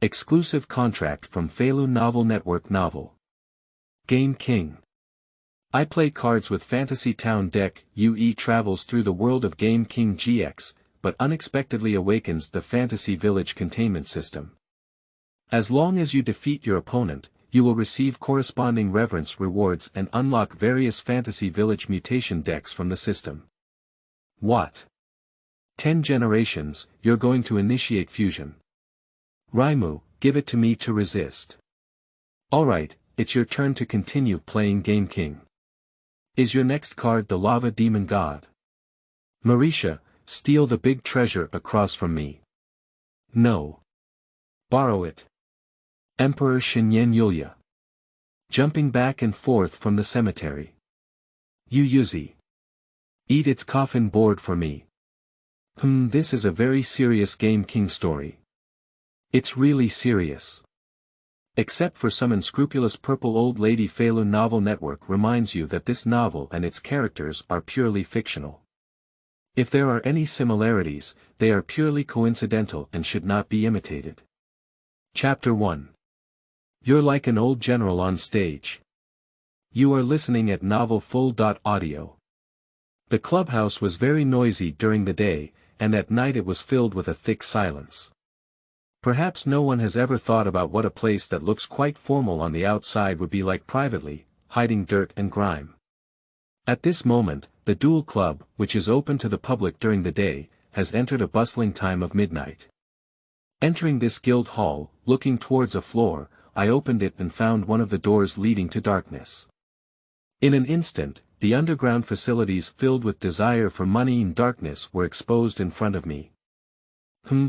Exclusive contract from Feilu Novel Network Novel. Game King. I play cards with Fantasy Town deck. Youyi travels through the world of Game King GX, but unexpectedly awakens the Fantasy Village containment system. As long as you defeat your opponent, you will receive corresponding reverence rewards and unlock various Fantasy Village mutation decks from the system. What? 10 generations, you're going to initiate fusion. Raimu, give it to me to resist. Alright, it's your turn to continue playing Game King. Is your next card the Lava Demon God? Marisha, steal the big treasure across from me. No. Borrow it. Emperor Shinyen Yulia. Jumping back and forth from the cemetery. Youyi. Eat its coffin board for me. This is a very serious Game King story. It's really serious. Except for some unscrupulous purple old lady. Feilu Novel Network reminds you that this novel and its characters are purely fictional. If there are any similarities, they are purely coincidental and should not be imitated. Chapter 1. You're like an old general on stage. You are listening at Novel Full.audio. The clubhouse was very noisy during the day, and at night it was filled with a thick silence. Perhaps no one has ever thought about what a place that looks quite formal on the outside would be like privately, hiding dirt and grime. At this moment, the Duel Club, which is open to the public during the day, has entered a bustling time of midnight. Entering this guild hall, looking towards a floor, I opened it and found one of the doors leading to darkness. In an instant, the underground facilities filled with desire for money and darkness were exposed in front of me.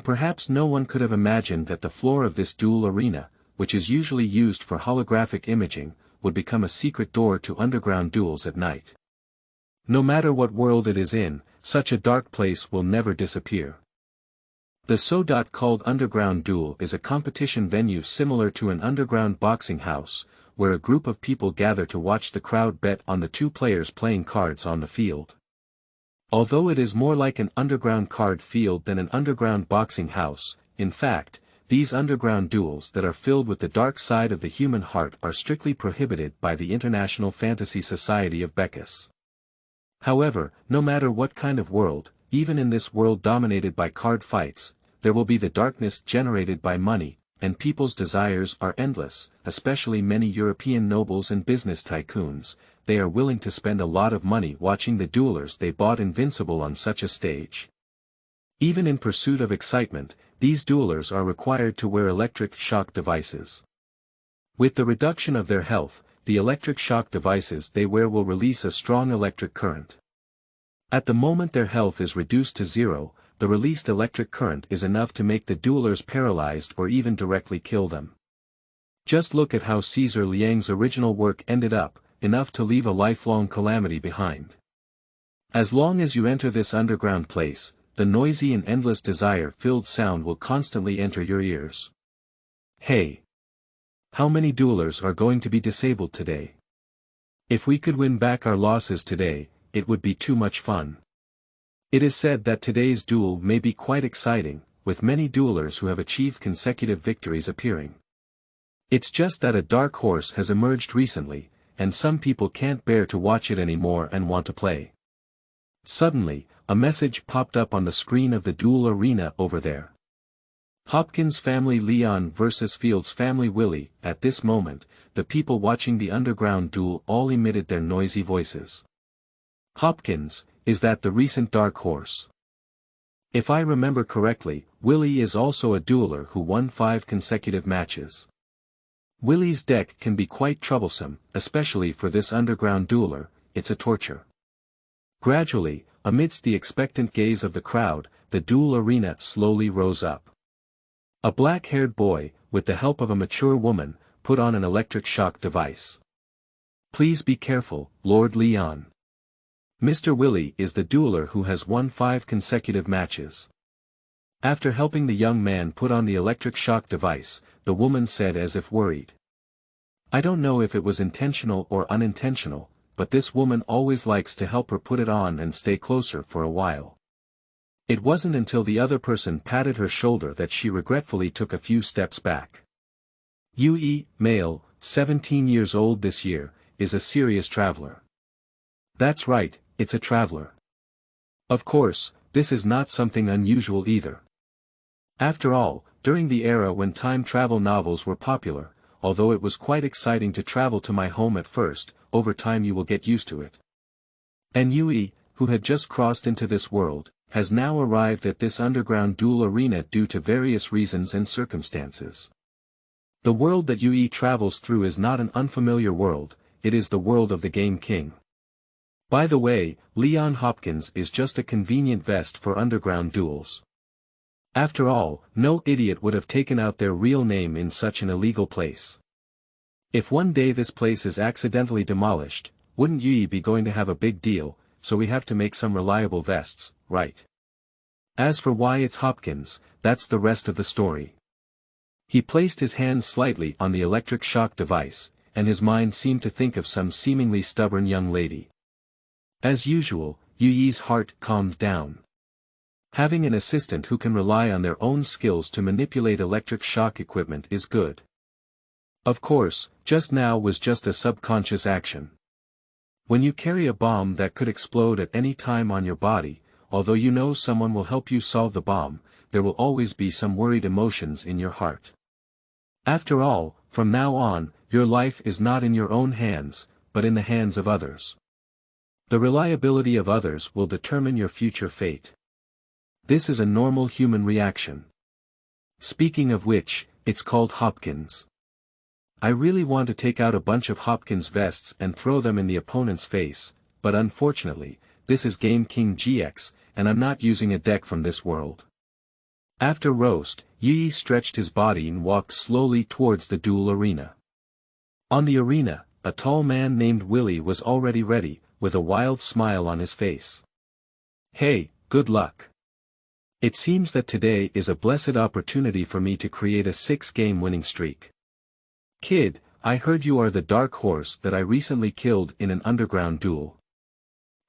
Perhaps no one could have imagined that the floor of this duel arena, which is usually used for holographic imaging, would become a secret door to underground duels at night. No matter what world it is in, such a dark place will never disappear. The so-called underground duel is a competition venue similar to an underground boxing house, where a group of people gather to watch the crowd bet on the two players playing cards on the field. Although it is more like an underground card field than an underground boxing house, in fact, these underground duels that are filled with the dark side of the human heart are strictly prohibited by the International Fantasy Society of Beckus. However, no matter what kind of world, even in this world dominated by card fights, there will be the darkness generated by money, and people's desires are endless, especially many European nobles and business tycoons. They are willing to spend a lot of money watching the duelers they bought invincible on such a stage. Even in pursuit of excitement, these duelers are required to wear electric shock devices. With the reduction of their health, the electric shock devices they wear will release a strong electric current. At the moment their health is reduced to zero, the released electric current is enough to make the duelers paralyzed or even directly kill them. Just look at how Caesar Liang's original work ended up, enough to leave a lifelong calamity behind. As long as you enter this underground place, the noisy and endless desire-filled sound will constantly enter your ears. Hey! How many duelers are going to be disabled today? If we could win back our losses today, it would be too much fun. It is said that today's duel may be quite exciting, with many duelers who have achieved consecutive victories appearing. It's just that a dark horse has emerged recently, and some people can't bear to watch it anymore and want to play. Suddenly, a message popped up on the screen of the duel arena over there. Hopkins family Leon versus Fields family Willie. At this moment, the people watching the underground duel all emitted their noisy voices. Hopkins, is that the recent dark horse? If I remember correctly, Willie is also a dueler who won 5 consecutive matches. Willie's deck can be quite troublesome, especially for this underground dueler. It's a torture. Gradually, amidst the expectant gaze of the crowd, the duel arena slowly rose up. A black-haired boy, with the help of a mature woman, put on an electric shock device. Please be careful, Lord Leon. Mr. Willie is the dueler who has won 5 consecutive matches. After helping the young man put on the electric shock device, the woman said as if worried. I don't know if it was intentional or unintentional, but this woman always likes to help her put it on and stay closer for a while. It wasn't until the other person patted her shoulder that she regretfully took a few steps back. Youyi, male, 17 years old this year, is a serious traveler. That's right, it's a traveler. Of course, this is not something unusual either. After all, during the era when time travel novels were popular, although it was quite exciting to travel to my home at first, over time you will get used to it. And Youyi, who had just crossed into this world, has now arrived at this underground duel arena due to various reasons and circumstances. The world that Youyi travels through is not an unfamiliar world, it is the world of the Game King. By the way, Leon Hopkins is just a convenient vest for underground duels. After all, no idiot would have taken out their real name in such an illegal place. If one day this place is accidentally demolished, wouldn't Youyi be going to have a big deal, so we have to make some reliable vests, right? As for why it's Hopkins, that's the rest of the story. He placed his hand slightly on the electric shock device, and his mind seemed to think of some seemingly stubborn young lady. As usual, Youyi's heart calmed down. Having an assistant who can rely on their own skills to manipulate electric shock equipment is good. Of course, just now was just a subconscious action. When you carry a bomb that could explode at any time on your body, although you know someone will help you solve the bomb, there will always be some worried emotions in your heart. After all, from now on, your life is not in your own hands, but in the hands of others. The reliability of others will determine your future fate. This is a normal human reaction. Speaking of which, it's called Hopkins. I really want to take out a bunch of Hopkins vests and throw them in the opponent's face, but unfortunately, this is Game King GX, and I'm not using a deck from this world. After roast, Youyi stretched his body and walked slowly towards the duel arena. On the arena, a tall man named Willie was already ready, with a wild smile on his face. Hey, good luck. It seems that today is a blessed opportunity for me to create a 6-game winning streak. Kid, I heard you are the dark horse that I recently killed in an underground duel.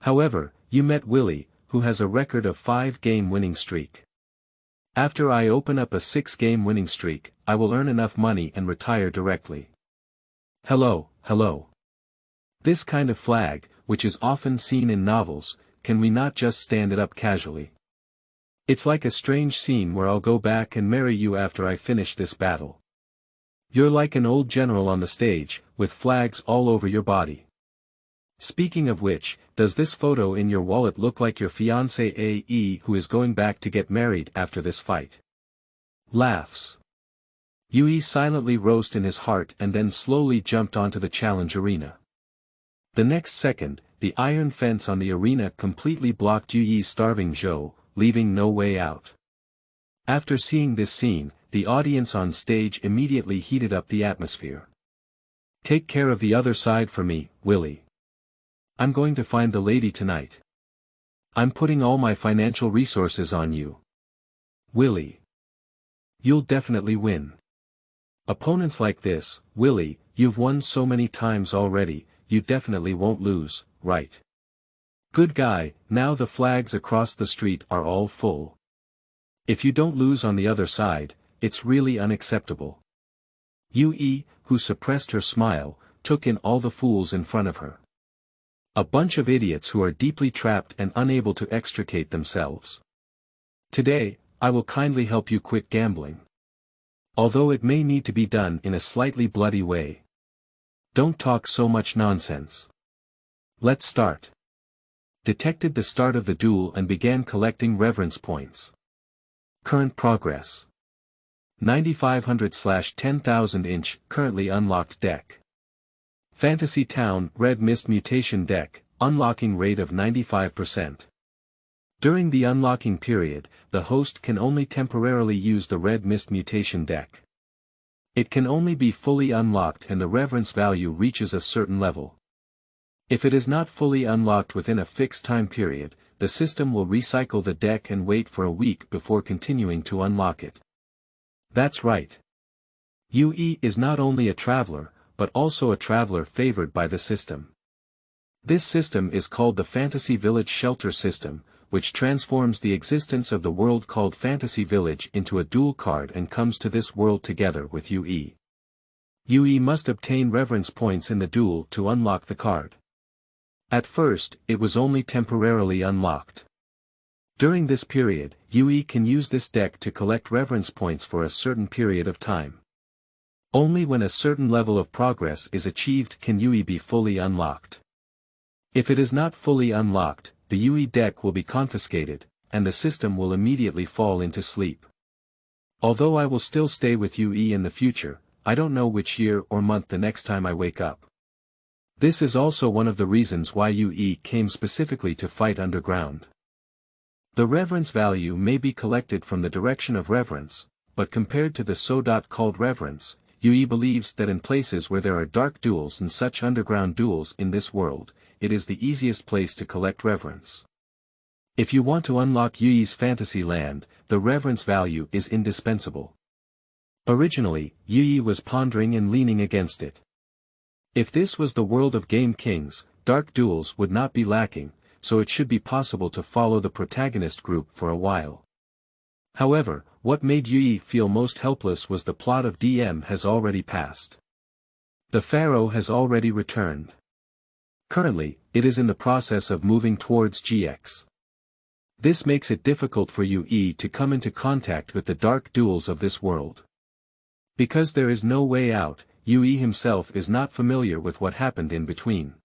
However, you met Willie, who has a record of 5-game winning streak. After I open up a 6-game winning streak, I will earn enough money and retire directly. Hello. This kind of flag, which is often seen in novels, can we not just stand it up casually? It's like a strange scene where I'll go back and marry you after I finish this battle. You're like an old general on the stage, with flags all over your body. Speaking of which, does this photo in your wallet look like your fiancé AE who is going back to get married after this fight? Laughs. Youyi silently roasted in his heart and then slowly jumped onto the challenge arena. The next second, the iron fence on the arena completely blocked Youyi's starving Zhou, leaving no way out. After seeing this scene, the audience on stage immediately heated up the atmosphere. Take care of the other side for me, Willie. I'm going to find the lady tonight. I'm putting all my financial resources on you. Willie. You'll definitely win. Opponents like this, Willie, you've won so many times already, you definitely won't lose, right? Good guy, now the flags across the street are all full. If you don't lose on the other side, it's really unacceptable. Youyi, who suppressed her smile, took in all the fools in front of her. A bunch of idiots who are deeply trapped and unable to extricate themselves. Today, I will kindly help you quit gambling. Although it may need to be done in a slightly bloody way. Don't talk so much nonsense. Let's start. Detected the start of the duel and began collecting reverence points. Current progress. 9500/10,000 inch, currently unlocked deck. Fantasy Town, Red Mist Mutation deck, unlocking rate of 95%. During the unlocking period, the host can only temporarily use the Red Mist Mutation deck. It can only be fully unlocked and the reverence value reaches a certain level. If it is not fully unlocked within a fixed time period, the system will recycle the deck and wait for a week before continuing to unlock it. That's right. Youyi is not only a traveler, but also a traveler favored by the system. This system is called the Fantasy Village Shelter System, which transforms the existence of the world called Fantasy Village into a duel card and comes to this world together with Youyi. Youyi must obtain reverence points in the duel to unlock the card. At first, it was only temporarily unlocked. During this period, Youyi can use this deck to collect reverence points for a certain period of time. Only when a certain level of progress is achieved can Youyi be fully unlocked. If it is not fully unlocked, the Youyi deck will be confiscated, and the system will immediately fall into sleep. Although I will still stay with Youyi in the future, I don't know which year or month the next time I wake up. This is also one of the reasons why Youyi came specifically to fight underground. The reverence value may be collected from the direction of reverence, but compared to the so-called reverence, Youyi believes that in places where there are dark duels and such underground duels in this world, it is the easiest place to collect reverence. If you want to unlock Youyi's fantasy land, the reverence value is indispensable. Originally, Youyi was pondering and leaning against it. If this was the world of Game Kings, dark duels would not be lacking, so it should be possible to follow the protagonist group for a while. However, what made Youyi feel most helpless was the plot of DM has already passed. The Pharaoh has already returned. Currently, it is in the process of moving towards GX. This makes it difficult for Youyi to come into contact with the dark duels of this world. Because there is no way out, Youyi himself is not familiar with what happened in between.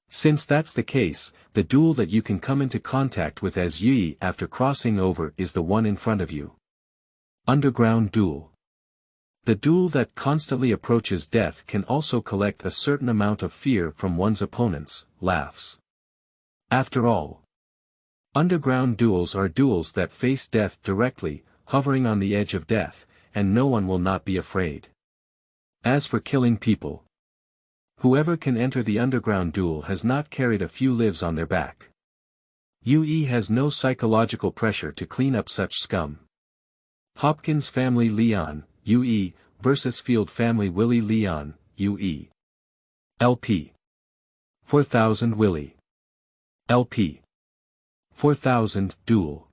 Since that's the case, the duel that you can come into contact with as Youyi after crossing over is the one in front of you. Underground Duel. The duel that constantly approaches death can also collect a certain amount of fear from one's opponents, laughs. After all, underground duels are duels that face death directly, hovering on the edge of death, and no one will not be afraid. As for killing people, whoever can enter the underground duel has not carried a few lives on their back. Youyi has no psychological pressure to clean up such scum. Hopkins family Leon, Youyi, versus Field family Willie Leon, Youyi. LP. 4000 Willie. LP. 4000 Duel.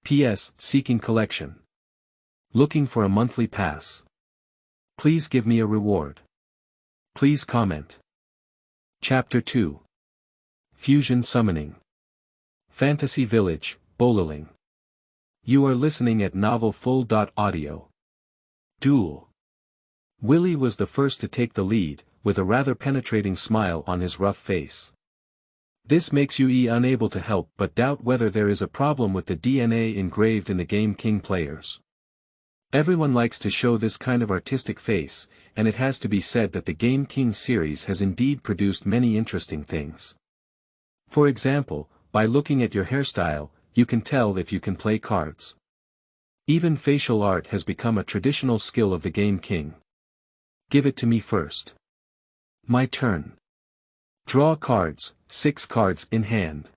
PS. Seeking collection. Looking for a monthly pass. Please give me a reward. Please comment. Chapter 2. Fusion Summoning. Fantasy Village, Boliling. You are listening at Novel Full.audio. Duel. Willie was the first to take the lead, with a rather penetrating smile on his rough face. This makes Youyi unable to help but doubt whether there is a problem with the DNA engraved in the Game King players. Everyone likes to show this kind of artistic face, and it has to be said that the Game King series has indeed produced many interesting things. For example, by looking at your hairstyle, you can tell if you can play cards. Even facial art has become a traditional skill of the Game King. Give it to me first. My turn. Draw cards, 6 cards in hand.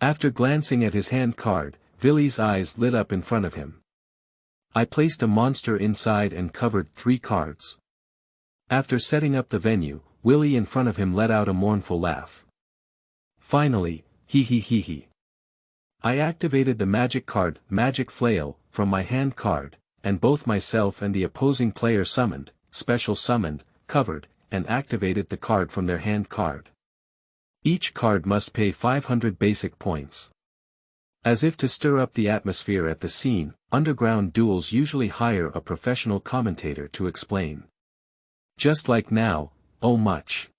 After glancing at his hand card, Willie's eyes lit up in front of him. I placed a monster inside and covered 3 cards. After setting up the venue, Willie in front of him let out a mournful laugh. Finally, hee hee hee hee. I activated the magic card, Magic Flail, from my hand card, and both myself and the opposing player summoned, special summoned, covered, and activated the card from their hand card. Each card must pay 500 basic points. As if to stir up the atmosphere at the scene, underground duels usually hire a professional commentator to explain. Just like now, oh much.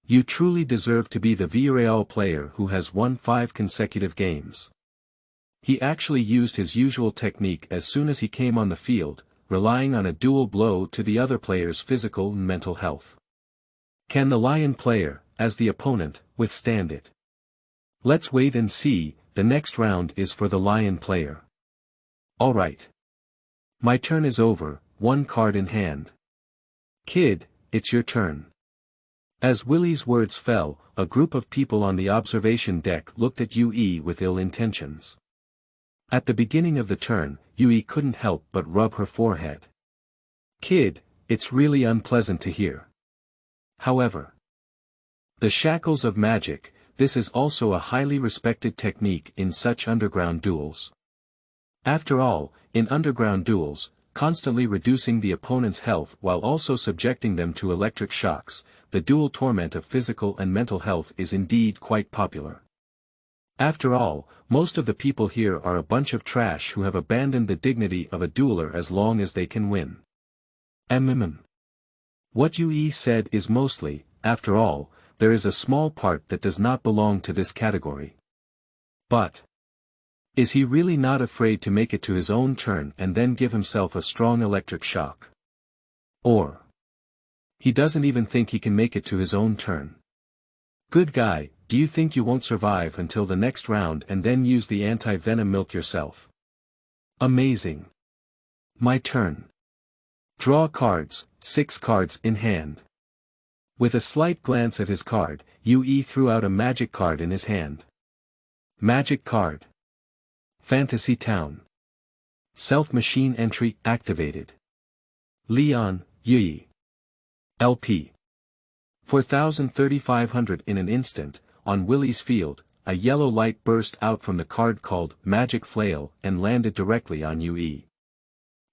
You truly deserve to be the Villarreal player who has won 5 consecutive games. He actually used his usual technique as soon as he came on the field, relying on a dual blow to the other player's physical and mental health. Can the Lion player, as the opponent, withstand it? Let's wait and see. The next round is for the Lion player. Alright. My turn is over, 1 card in hand. Kid, it's your turn. As Willie's words fell, a group of people on the observation deck looked at Youyi with ill intentions. At the beginning of the turn, Youyi couldn't help but rub her forehead. Kid, it's really unpleasant to hear. However, the shackles of magic, this is also a highly respected technique in such underground duels. After all, in underground duels, constantly reducing the opponent's health while also subjecting them to electric shocks, the dual torment of physical and mental health is indeed quite popular. After all, most of the people here are a bunch of trash who have abandoned the dignity of a dueler as long as they can win. What Youyi said is mostly, after all, there is a small part that does not belong to this category. But is he really not afraid to make it to his own turn and then give himself a strong electric shock? Or he doesn't even think he can make it to his own turn. Good guy, do you think you won't survive until the next round and then use the anti-venom milk yourself? Amazing. My turn. Draw cards, 6 cards in hand. With a slight glance at his card, Youyi threw out a magic card in his hand. Magic card. Fantasy Town. Self-machine entry activated. Leon, Youyi. LP. 4,3500 in an instant, on Willie's field, a yellow light burst out from the card called Magic Flail and landed directly on Youyi.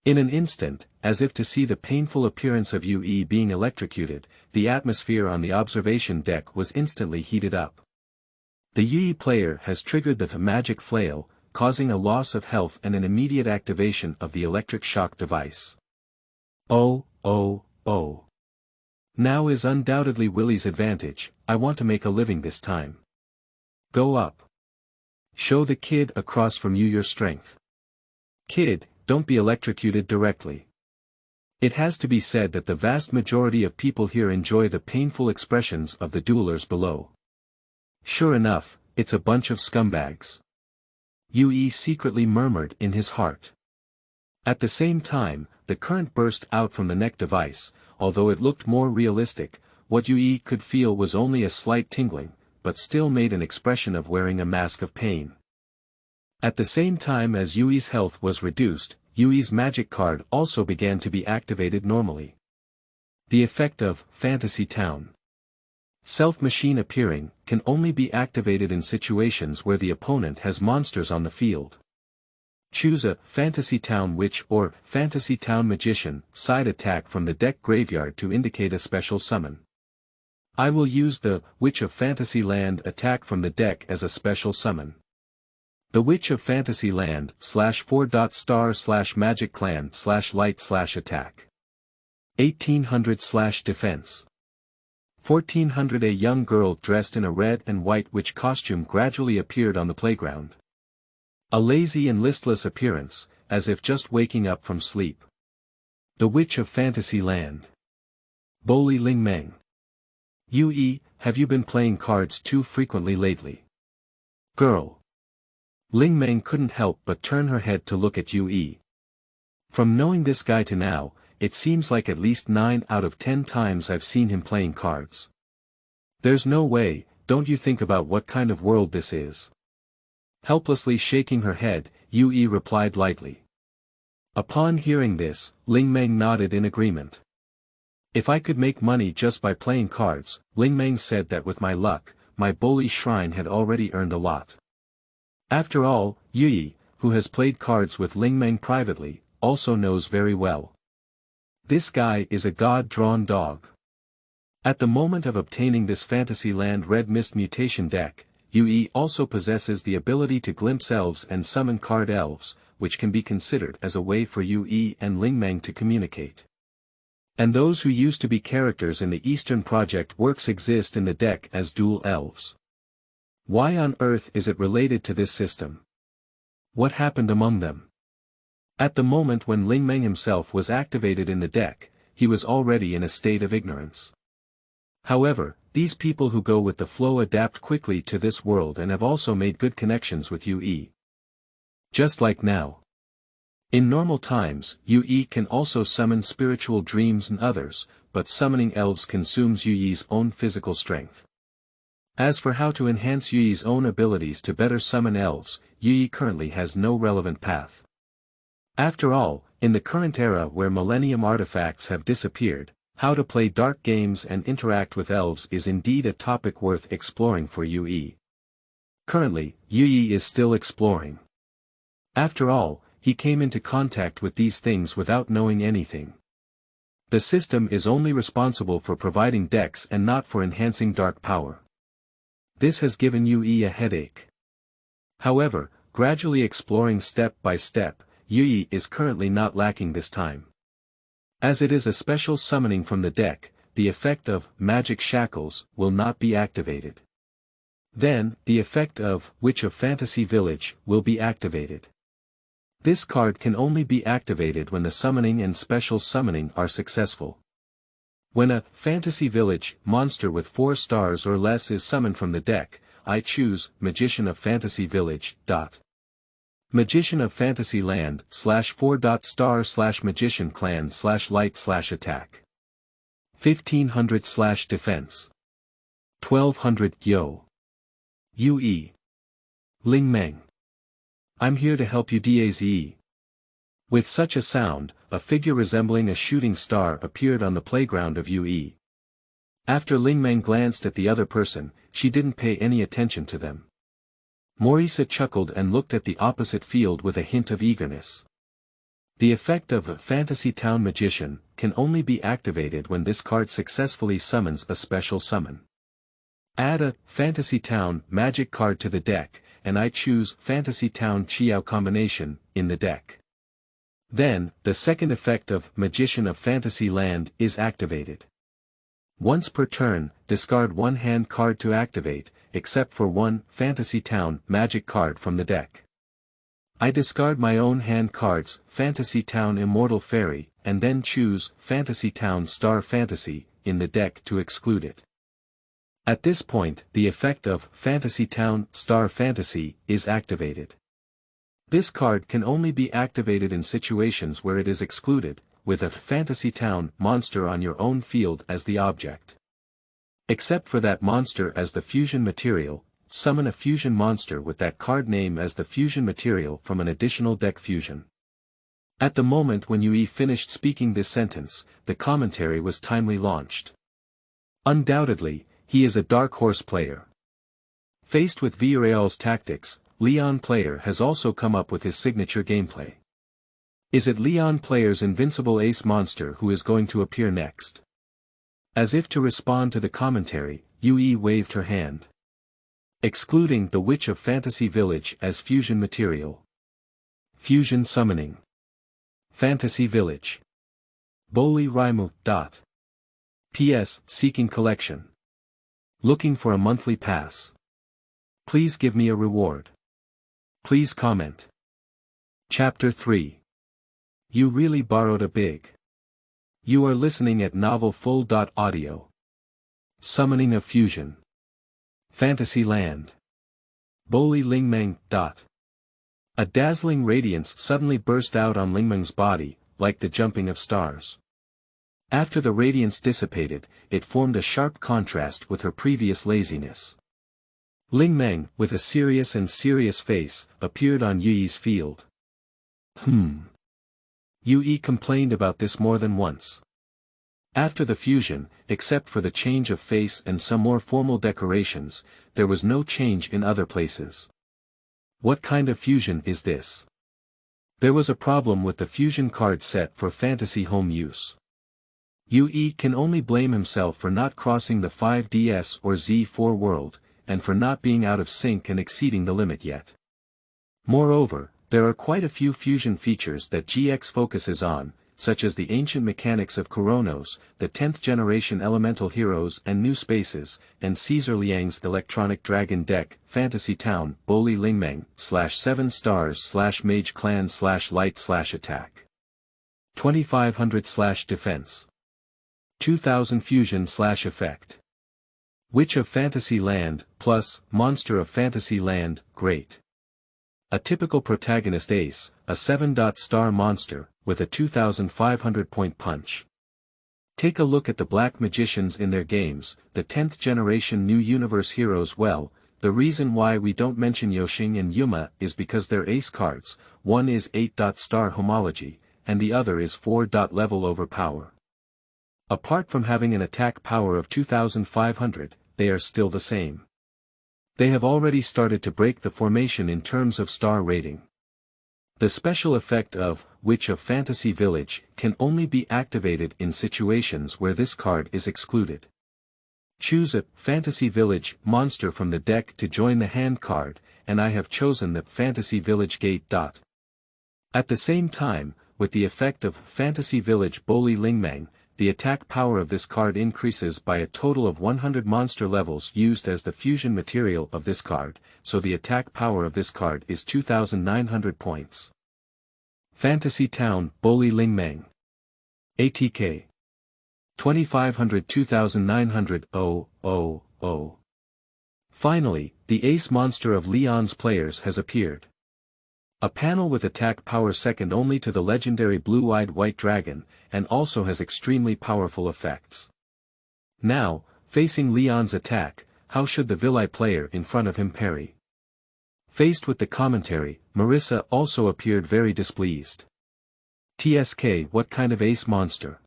In an instant, as if to see the painful appearance of Youyi being electrocuted, the atmosphere on the observation deck was instantly heated up. The Youyi player has triggered the Magic Flail, causing a loss of health and an immediate activation of the electric shock device. Oh. Now is undoubtedly Willie's advantage. I want to make a living this time. Go up. Show the kid across from you your strength. Kid, don't be electrocuted directly. It has to be said that the vast majority of people here enjoy the painful expressions of the duelers below. Sure enough, it's a bunch of scumbags. Youyi secretly murmured in his heart. At the same time, the current burst out from the neck device. Although it looked more realistic, what Youyi could feel was only a slight tingling, but still made an expression of wearing a mask of pain. At the same time as Yui's health was reduced, Youyi's magic card also began to be activated normally. The effect of Fantasy Town. Self-machine appearing, can only be activated in situations where the opponent has monsters on the field. Choose a Fantasy Town Witch or Fantasy Town Magician side attack from the deck graveyard to indicate a special summon. I will use the Witch of Fantasyland attack from the deck as a special summon. The Witch of Fantasyland /4.star/magic clan /light /attack. 1800 defense. 1400 A young girl dressed in a red and white witch costume gradually appeared on the playground. A lazy and listless appearance, as if just waking up from sleep. The Witch of Fantasyland. Boliling. Youyi, have you been playing cards too frequently lately? Girl. Lingmeng couldn't help but turn her head to look at Youyi. From knowing this guy to now, it seems like at least 9 out of 10 times I've seen him playing cards. There's no way, don't you think about what kind of world this is? Helplessly shaking her head, Youyi replied lightly. Upon hearing this, Lingmeng nodded in agreement. If I could make money just by playing cards, Lingmeng said that with my luck, my Boli shrine had already earned a lot. After all, Youyi, who has played cards with Lingmeng privately, also knows very well. This guy is a god-drawn dog. At the moment of obtaining this Fantasyland Red Mist mutation deck, Youyi also possesses the ability to glimpse elves and summon card elves, which can be considered as a way for Youyi and Lingmeng to communicate. And those who used to be characters in the Eastern Project works exist in the deck as dual elves. Why on earth is it related to this system? What happened among them? At the moment when Lingmeng himself was activated in the deck, he was already in a state of ignorance. However, these people who go with the flow adapt quickly to this world and have also made good connections with Youyi. Just like now. In normal times, Youyi can also summon spiritual dreams and others, but summoning elves consumes Yuyi's own physical strength. As for how to enhance Yuyi's own abilities to better summon elves, Youyi currently has no relevant path. After all, in the current era where Millennium artifacts have disappeared, how to play dark games and interact with elves is indeed a topic worth exploring for Youyi. Currently, Youyi is still exploring. After all, he came into contact with these things without knowing anything. The system is only responsible for providing decks and not for enhancing dark power. This has given Youyi a headache. However, gradually exploring step by step, Youyi is currently not lacking this time. As it is a special summoning from the deck, the effect of Magic Shackles will not be activated. Then, the effect of Witch of Fantasy Village will be activated. This card can only be activated when the summoning and special summoning are successful. When a Fantasy Village monster with 4 stars or less is summoned from the deck, I choose Magician of Fantasy Village. Magician of Fantasy Land /4. Magician Clan /light /attack. 1500 defense. 1200 yo. Youyi. Ling Meng. I'm here to help you Daze. With such a sound, a figure resembling a shooting star appeared on the playground of Youyi. After Ling Meng glanced at the other person, she didn't pay any attention to them. Morisa chuckled and looked at the opposite field with a hint of eagerness. The effect of a Fantasy Town Magician can only be activated when this card successfully summons a special summon. Add a Fantasy Town magic card to the deck, and I choose Fantasy Town Chiao combination in the deck. Then, the second effect of Magician of Fantasy Land is activated. Once per turn, discard one hand card to activate, except for one Fantasy Town magic card from the deck. I discard my own hand cards, Fantasy Town Immortal Fairy, and then choose Fantasy Town Star Fantasy in the deck to exclude it. At this point, the effect of Fantasy Town Star Fantasy is activated. This card can only be activated in situations where it is excluded, with a Fantasy Town monster on your own field as the object. Except for that monster as the fusion material, summon a fusion monster with that card name as the fusion material from an additional deck fusion. At the moment when Youyi finished speaking this sentence, the commentary was timely launched. Undoubtedly, he is a dark horse player. Faced with Villarreal's tactics, Leon player has also come up with his signature gameplay. Is it Leon player's invincible ace monster who is going to appear next? As if to respond to the commentary, Youyi waved her hand. Excluding the Witch of Fantasy Village as fusion material. Fusion summoning. Fantasy Village. Boliling. P.S. Seeking collection. Looking for a monthly pass. Please give me a reward. Please comment. Chapter 3. You really borrowed a big. You are listening at Novel Full. Audio. Summoning of Fusion. Fantasy Land. Boliling. A dazzling radiance suddenly burst out on Lingmeng's body, like the jumping of stars. After the radiance dissipated, it formed a sharp contrast with her previous laziness. Ling Meng, with a serious face, appeared on Youyi's field. Youyi complained about this more than once. After the fusion, except for the change of face and some more formal decorations, there was no change in other places. What kind of fusion is this? There was a problem with the fusion card set for fantasy home use. Youyi can only blame himself for not crossing the 5DS or Z4 world, and for not being out of sync and exceeding the limit yet. Moreover, there are quite a few fusion features that GX focuses on, such as the ancient mechanics of Kuronos, the 10th generation elemental heroes and new spaces, and Caesar Liang's electronic dragon deck, Fantasy Town, Boliling /7 stars /mage clan /light /attack. 2500 defense. 2000 fusion /effect. Witch of Fantasy Land, plus, Monster of Fantasy Land, great. A typical protagonist ace, a 7-star monster, with a 2500 point punch. Take a look at the black magicians in their games, the 10th generation new universe heroes. Well, the reason why we don't mention Yoshing and Yuma is because they're ace cards, one is 8-star homology, and the other is 4-level overpower. Apart from having an attack power of 2500, they are still the same. They have already started to break the formation in terms of star rating. The special effect of Witch of Fantasy Village can only be activated in situations where this card is excluded. Choose a Fantasy Village monster from the deck to join the hand card, and I have chosen the Fantasy Village Gate. At the same time, with the effect of Fantasy Village Boliling, the attack power of this card increases by a total of 100 monster levels used as the fusion material of this card, so the attack power of this card is 2,900 points. Fantasy Town Boliling ATK 2500 2900 000. Finally, the ace monster of Leon's players has appeared. A panel with attack power second only to the legendary blue-eyed white dragon, and also has extremely powerful effects. Now, facing Leon's attack, how should the Villi player in front of him parry? Faced with the commentary, Marissa also appeared very displeased. TSK, what kind of ace monster?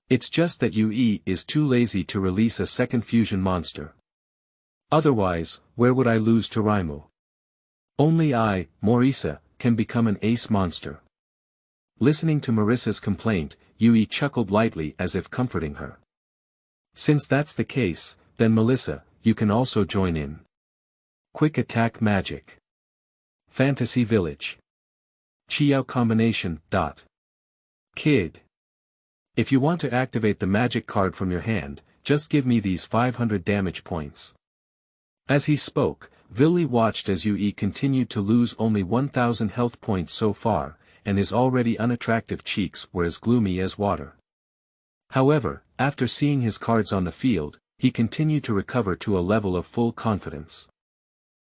It's just that Youyi is too lazy to release a second fusion monster. Otherwise, where would I lose to Raimu? Only I, Marissa, can become an ace monster. Listening to Marissa's complaint, Youyi chuckled lightly as if comforting her. Since that's the case, then Melissa, you can also join in. Quick Attack Magic. Fantasy Village. Chiao Combination. Kid. If you want to activate the magic card from your hand, just give me these 500 damage points. As he spoke, Villi watched as Youyi continued to lose only 1,000 health points so far, and his already unattractive cheeks were as gloomy as water. However, after seeing his cards on the field, he continued to recover to a level of full confidence.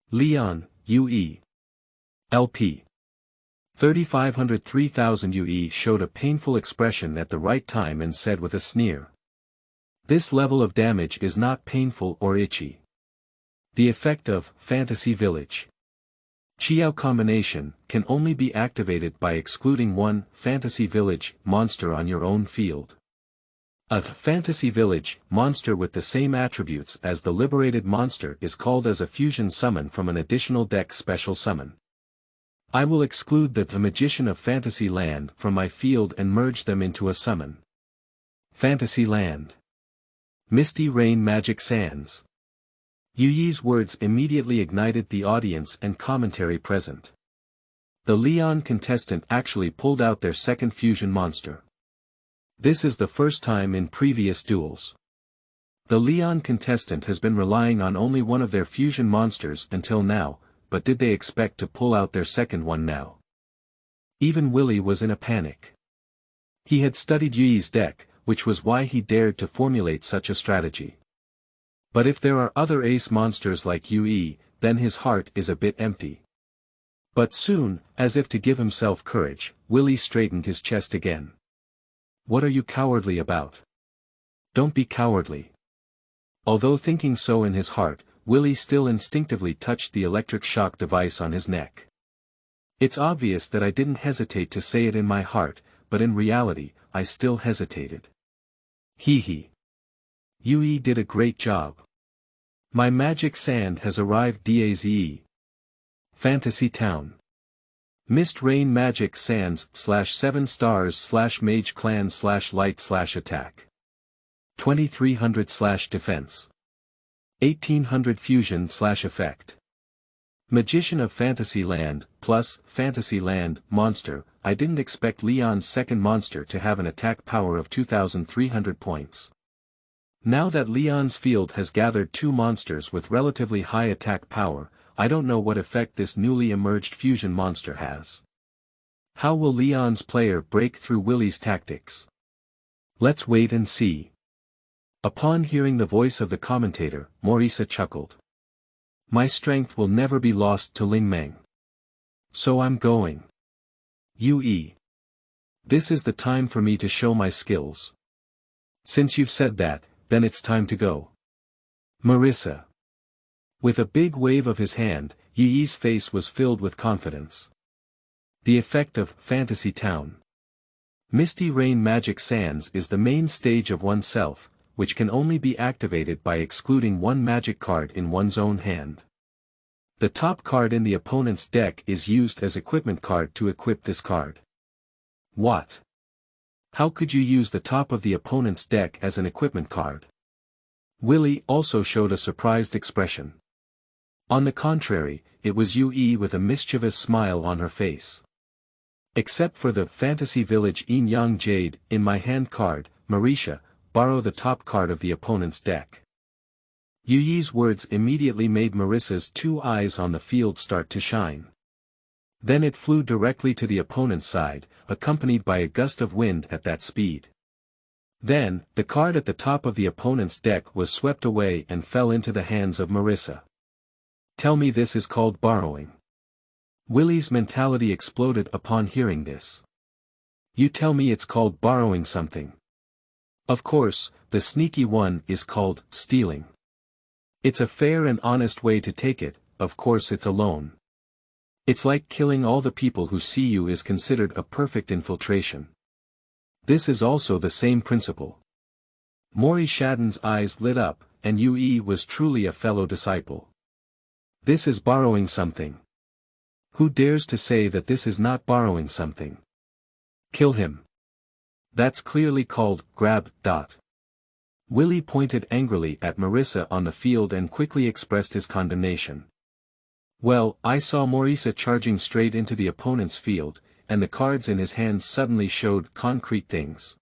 Leon, Youyi. LP. 3,500 3,000. Youyi showed a painful expression at the right time and said with a sneer. This level of damage is not painful or itchy. The effect of Fantasy Village. Chiao Combination can only be activated by excluding one Fantasy Village monster on your own field. A Fantasy Village monster with the same attributes as the liberated monster is called as a fusion summon from an additional deck special summon. I will exclude the Magician of Fantasy Land from my field and merge them into a summon. Fantasy Land. Misty Rain Magic Sands. Youyi's words immediately ignited the audience and commentary present. The Leon contestant actually pulled out their second fusion monster. This is the first time in previous duels. The Leon contestant has been relying on only one of their fusion monsters until now, but did they expect to pull out their second one now? Even Willy was in a panic. He had studied Youyi's deck, which was why he dared to formulate such a strategy. But if there are other ace monsters like Youyi, then his heart is a bit empty. But soon, as if to give himself courage, Willy straightened his chest again. What are you cowardly about? Don't be cowardly. Although thinking so in his heart, Willy still instinctively touched the electric shock device on his neck. It's obvious that I didn't hesitate to say it in my heart, but in reality, I still hesitated. Hee. Youyi did a great job. My magic sand has arrived. DAZE. Fantasy Town. Mist Rain Magic Sands /7 stars /Mage Clan /Light /Attack. 2300 /Defense. 1800 Fusion /Effect. Magician of Fantasy Land, plus Fantasy Land monster. I didn't expect Leon's second monster to have an attack power of 2,300 points. Now that Leon's field has gathered two monsters with relatively high attack power, I don't know what effect this newly emerged fusion monster has. How will Leon's player break through Willy's tactics? Let's wait and see. Upon hearing the voice of the commentator, Marissa chuckled. My strength will never be lost to Lingmeng. So I'm going. Youyi. This is the time for me to show my skills. Since you've said that, then it's time to go. Marissa. With a big wave of his hand, Youyi's face was filled with confidence. The effect of Fantasy Town. Misty Rain Magic Sands is the main stage of oneself, which can only be activated by excluding one magic card in one's own hand. The top card in the opponent's deck is used as equipment card to equip this card. What? How could you use the top of the opponent's deck as an equipment card? Willy also showed a surprised expression. On the contrary, it was Youyi with a mischievous smile on her face. Except for the Fantasy Village Yin Yang Jade, in my hand card, Marisha, borrow the top card of the opponent's deck. Youyi's words immediately made Marissa's 2 eyes on the field start to shine. Then it flew directly to the opponent's side, accompanied by a gust of wind at that speed. Then, the card at the top of the opponent's deck was swept away and fell into the hands of Marissa. Tell me this is called borrowing. Willy's mentality exploded upon hearing this. You tell me it's called borrowing something. Of course, the sneaky one is called stealing. It's a fair and honest way to take it, of course it's a loan. It's like killing all the people who see you is considered a perfect infiltration. This is also the same principle. Mori Shadden's eyes lit up, and Youyi was truly a fellow disciple. This is borrowing something. Who dares to say that this is not borrowing something? Kill him. That's clearly called grab. Willy pointed angrily at Marissa on the field and quickly expressed his condemnation. Well, I saw Morisa charging straight into the opponent's field, and the cards in his hands suddenly showed concrete things.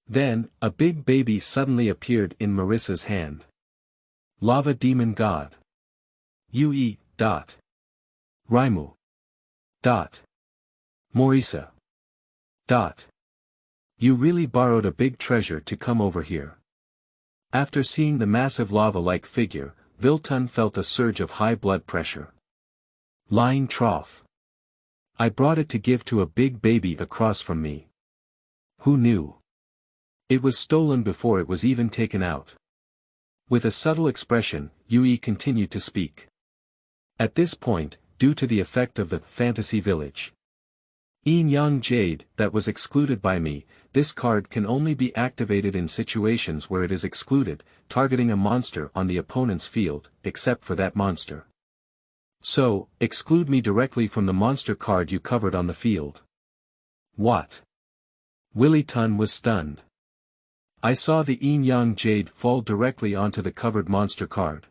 Then, a big baby suddenly appeared in Marissa's hand. Lava Demon God. Youyi. Raimu. Morisa. You really borrowed a big treasure to come over here. After seeing the massive lava-like figure, Viltun felt a surge of high blood pressure. Lying trough. I brought it to give to a big baby across from me. Who knew? It was stolen before it was even taken out. With a subtle expression, Youyi continued to speak. At this point, due to the effect of the Fantasy Village Yin Yang Jade that was excluded by me, this card can only be activated in situations where it is excluded, targeting a monster on the opponent's field, except for that monster. So, exclude me directly from the monster card you covered on the field. What? Willy Tun was stunned. I saw the Yin Yang Jade fall directly onto the covered monster card.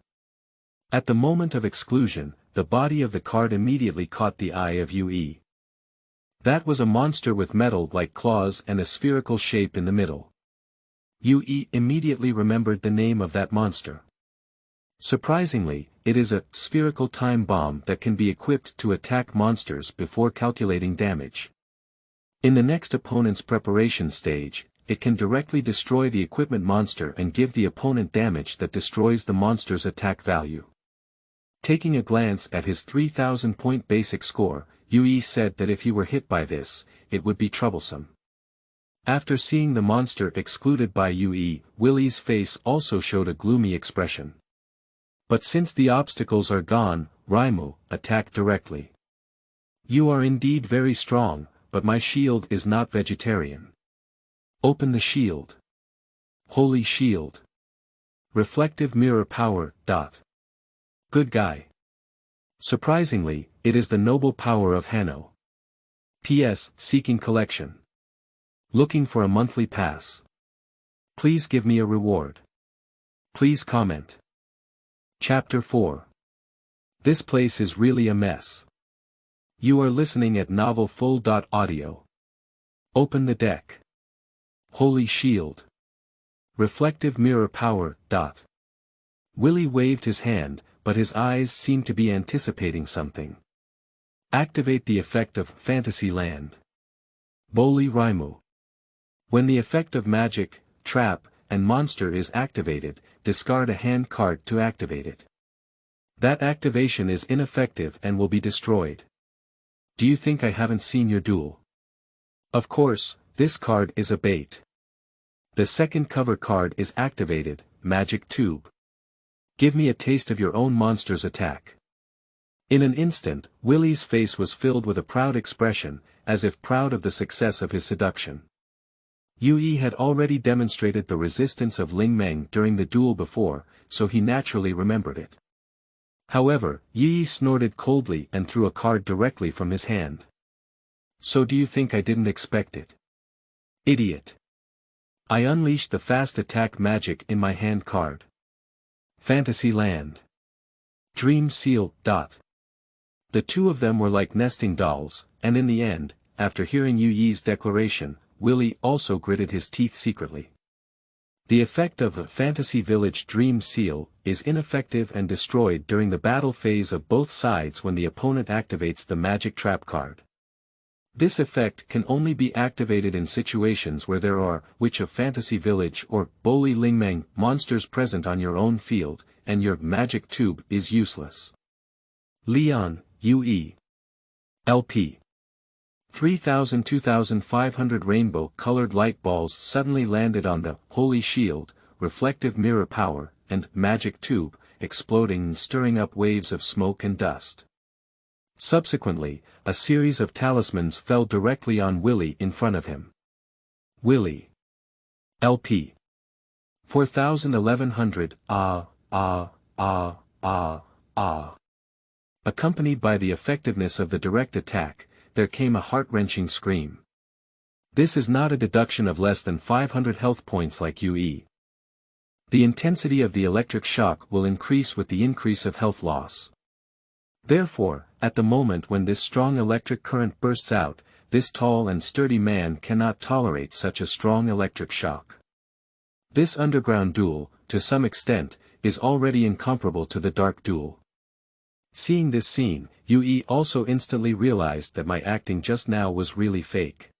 At the moment of exclusion, the body of the card immediately caught the eye of Youyi. That was a monster with metal-like claws and a spherical shape in the middle. Youyi immediately remembered the name of that monster. Surprisingly, it is a spherical time bomb that can be equipped to attack monsters before calculating damage. In the next opponent's preparation stage, it can directly destroy the equipment monster and give the opponent damage that destroys the monster's attack value. Taking a glance at his 3,000-point basic score, Youyi said that if he were hit by this, it would be troublesome. After seeing the monster excluded by Youyi, Willy's face also showed a gloomy expression. But since the obstacles are gone, Raimu, attack directly. You are indeed very strong, but my shield is not vegetarian. Open the shield. Holy shield. Reflective mirror power. Good guy. Surprisingly, it is the noble power of Hanno. P.S. Seeking collection. Looking for a monthly pass. Please give me a reward. Please comment. Chapter 4. This place is really a mess. You are listening at novelfull.audio. Open the deck. Holy shield. Reflective mirror power. Willy waved his hand, but his eyes seemed to be anticipating something. Activate the effect of Fantasy Land. Boli Raimu. When the effect of magic, trap, and monster is activated, discard a hand card to activate it. That activation is ineffective and will be destroyed. Do you think I haven't seen your duel? Of course, this card is a bait. The second cover card is activated, Magic Tube. Give me a taste of your own monster's attack. In an instant, Willy's face was filled with a proud expression, as if proud of the success of his seduction. Youyi had already demonstrated the resistance of Ling Meng during the duel before, so he naturally remembered it. However, Youyi snorted coldly and threw a card directly from his hand. So do you think I didn't expect it? Idiot. I unleashed the fast attack magic in my hand card. Fantasy Land. Dream Seal. The two of them were like nesting dolls, and in the end, after hearing Youyi's declaration, Willy also gritted his teeth secretly. The effect of the Fantasy Village Dream Seal is ineffective and destroyed during the battle phase of both sides when the opponent activates the magic trap card. This effect can only be activated in situations where there are Witch of Fantasy Village or Boliling monsters present on your own field, and your magic tube is useless. Leon, Youyi. LP. 2,500 rainbow-colored light balls suddenly landed on the Holy Shield, reflective mirror power, and magic tube, exploding and stirring up waves of smoke and dust. Subsequently, a series of talismans fell directly on Willy in front of him. Willy. LP. 4,1100, Accompanied by the effectiveness of the direct attack, there came a heart-wrenching scream. This is not a deduction of less than 500 health points like Youyi. The intensity of the electric shock will increase with the increase of health loss. Therefore, at the moment when this strong electric current bursts out, this tall and sturdy man cannot tolerate such a strong electric shock. This underground duel, to some extent, is already incomparable to the dark duel. Seeing this scene, Youyi also instantly realized that my acting just now was really fake.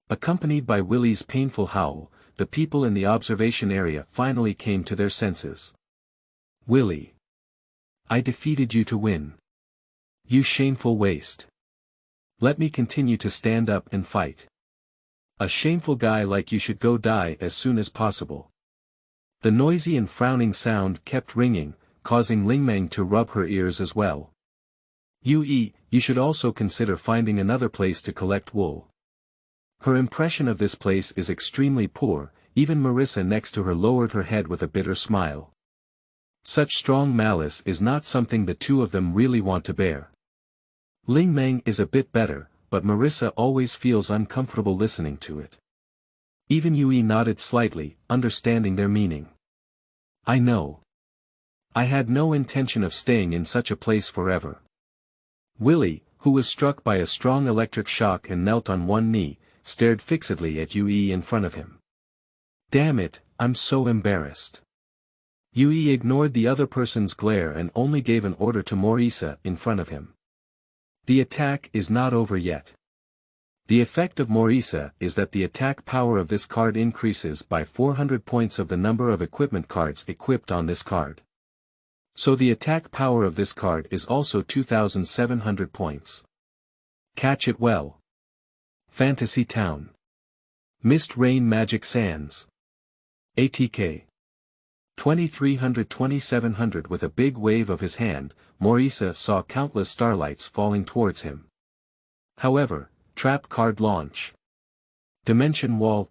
Accompanied by Willy's painful howl, the people in the observation area finally came to their senses. Willy. I defeated you to win. You shameful waste. Let me continue to stand up and fight. A shameful guy like you should go die as soon as possible. The noisy and frowning sound kept ringing, causing Lingmang to rub her ears as well. Youyi, you should also consider finding another place to collect wool. Her impression of this place is extremely poor, even Marissa next to her lowered her head with a bitter smile. Such strong malice is not something the two of them really want to bear. Lingmang is a bit better, but Marissa always feels uncomfortable listening to it. Even Youyi nodded slightly, understanding their meaning. I know. I had no intention of staying in such a place forever. Willy, who was struck by a strong electric shock and knelt on one knee, stared fixedly at Youyi in front of him. Damn it, I'm so embarrassed. Youyi ignored the other person's glare and only gave an order to Marissa in front of him. The attack is not over yet. The effect of Marissa is that the attack power of this card increases by 400 points of the number of equipment cards equipped on this card. So the attack power of this card is also 2,700 points. Catch it well. Fantasy Town. Mist Rain Magic Sands. ATK. 2,300-2,700. With a big wave of his hand, Marissa saw countless starlights falling towards him. However, trap card launch. Dimension Wall.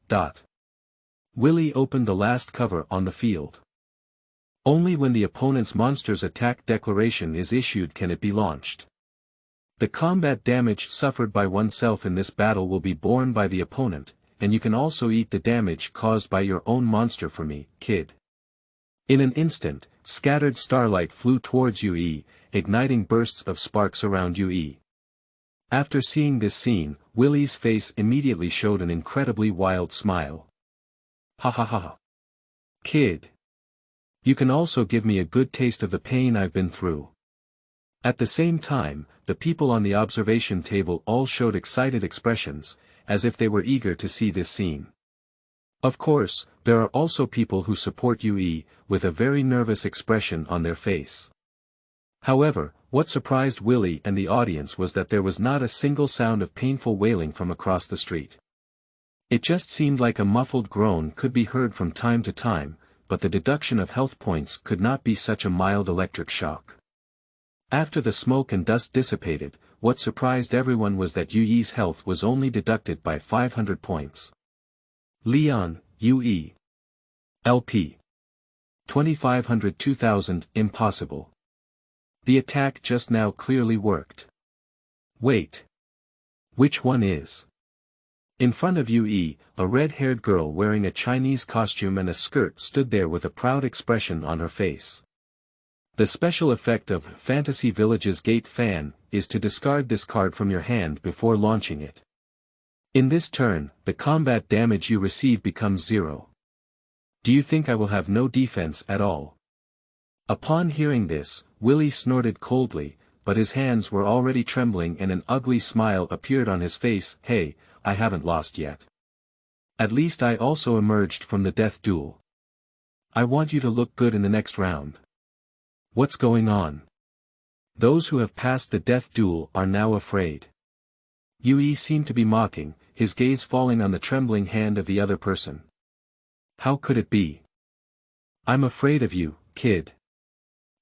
Willy opened the last cover on the field. Only when the opponent's monster's attack declaration is issued can it be launched. The combat damage suffered by oneself in this battle will be borne by the opponent, and you can also eat the damage caused by your own monster for me, kid. In an instant, scattered starlight flew towards Youyi, igniting bursts of sparks around Youyi. After seeing this scene, Willy's face immediately showed an incredibly wild smile. Ha ha ha. Kid. You can also give me a good taste of the pain I've been through. At the same time, the people on the observation table all showed excited expressions, as if they were eager to see this scene. Of course, there are also people who support Youyi, with a very nervous expression on their face. However, what surprised Willy and the audience was that there was not a single sound of painful wailing from across the street. It just seemed like a muffled groan could be heard from time to time, but the deduction of health points could not be such a mild electric shock. After the smoke and dust dissipated, what surprised everyone was that Youyi's health was only deducted by 500 points. Leon, Youyi. LP. 2,500-2,000, impossible. The attack just now clearly worked. Wait. Which one is? In front of Youyi, a red-haired girl wearing a Chinese costume and a skirt stood there with a proud expression on her face. The special effect of Fantasy Village's Gate Fan is to discard this card from your hand before launching it. In this turn, the combat damage you receive becomes 0. Do you think I will have no defense at all? Upon hearing this, Willy snorted coldly, but his hands were already trembling and an ugly smile appeared on his face. Hey, I haven't lost yet. At least I also emerged from the death duel. I want you to look good in the next round. What's going on? Those who have passed the death duel are now afraid. Youyi seemed to be mocking, his gaze falling on the trembling hand of the other person. How could it be? I'm afraid of you, kid.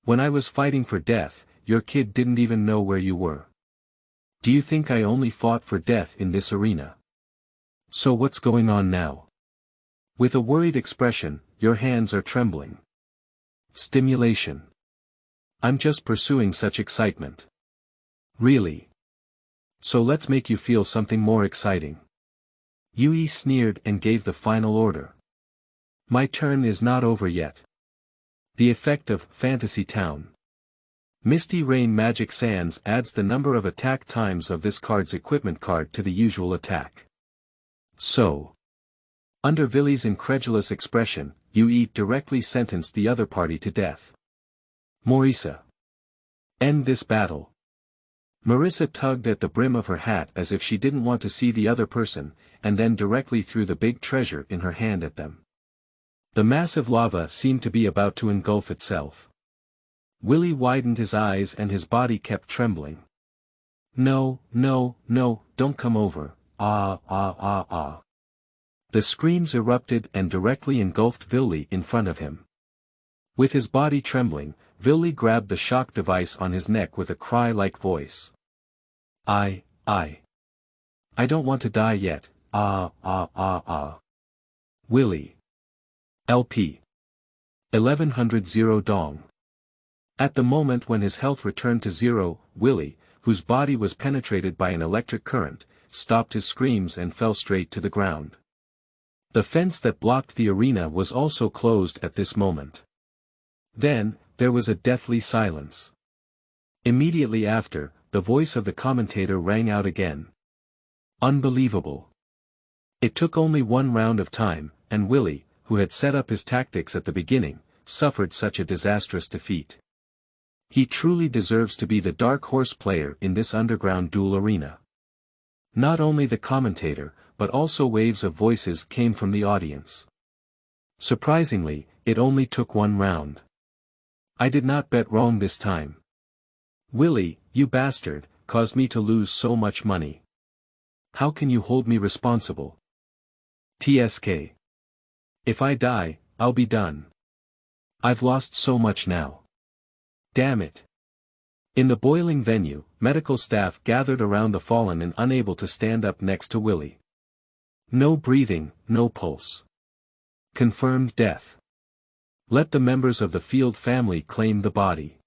When I was fighting for death, your kid didn't even know where you were. Do you think I only fought for death in this arena? So what's going on now? With a worried expression, your hands are trembling. Stimulation. I'm just pursuing such excitement. Really? So let's make you feel something more exciting. Youyi sneered and gave the final order. My turn is not over yet. The effect of Fantasy Town. Misty Rain Magic Sands adds the number of attack times of this card's equipment card to the usual attack. So, under Willy's incredulous expression, Youyi directly sentenced the other party to death. Morisa. End this battle. Marissa tugged at the brim of her hat as if she didn't want to see the other person, and then directly threw the big treasure in her hand at them. The massive lava seemed to be about to engulf itself. Willy widened his eyes and his body kept trembling. No, no, no, don't come over, ah ah ah ah. The screams erupted and directly engulfed Willy in front of him. With his body trembling, Willy grabbed the shock device on his neck with a cry-like voice. I don't want to die yet, ah ah ah ah. Willy. LP. 1100 dong. At the moment when his health returned to 0, Willy, whose body was penetrated by an electric current, stopped his screams and fell straight to the ground. The fence that blocked the arena was also closed at this moment. Then, there was a deathly silence. Immediately after, the voice of the commentator rang out again. Unbelievable. It took only one round of time, and Willy, who had set up his tactics at the beginning, suffered such a disastrous defeat. He truly deserves to be the dark horse player in this underground duel arena. Not only the commentator, but also waves of voices came from the audience. Surprisingly, it only took one round. I did not bet wrong this time. Willy, you bastard, caused me to lose so much money. How can you hold me responsible? TSK. If I die, I'll be done. I've lost so much now. Damn it. In the boiling venue, medical staff gathered around the fallen and unable to stand up next to Willy. No breathing, no pulse. Confirmed death. Let the members of the Field family claim the body.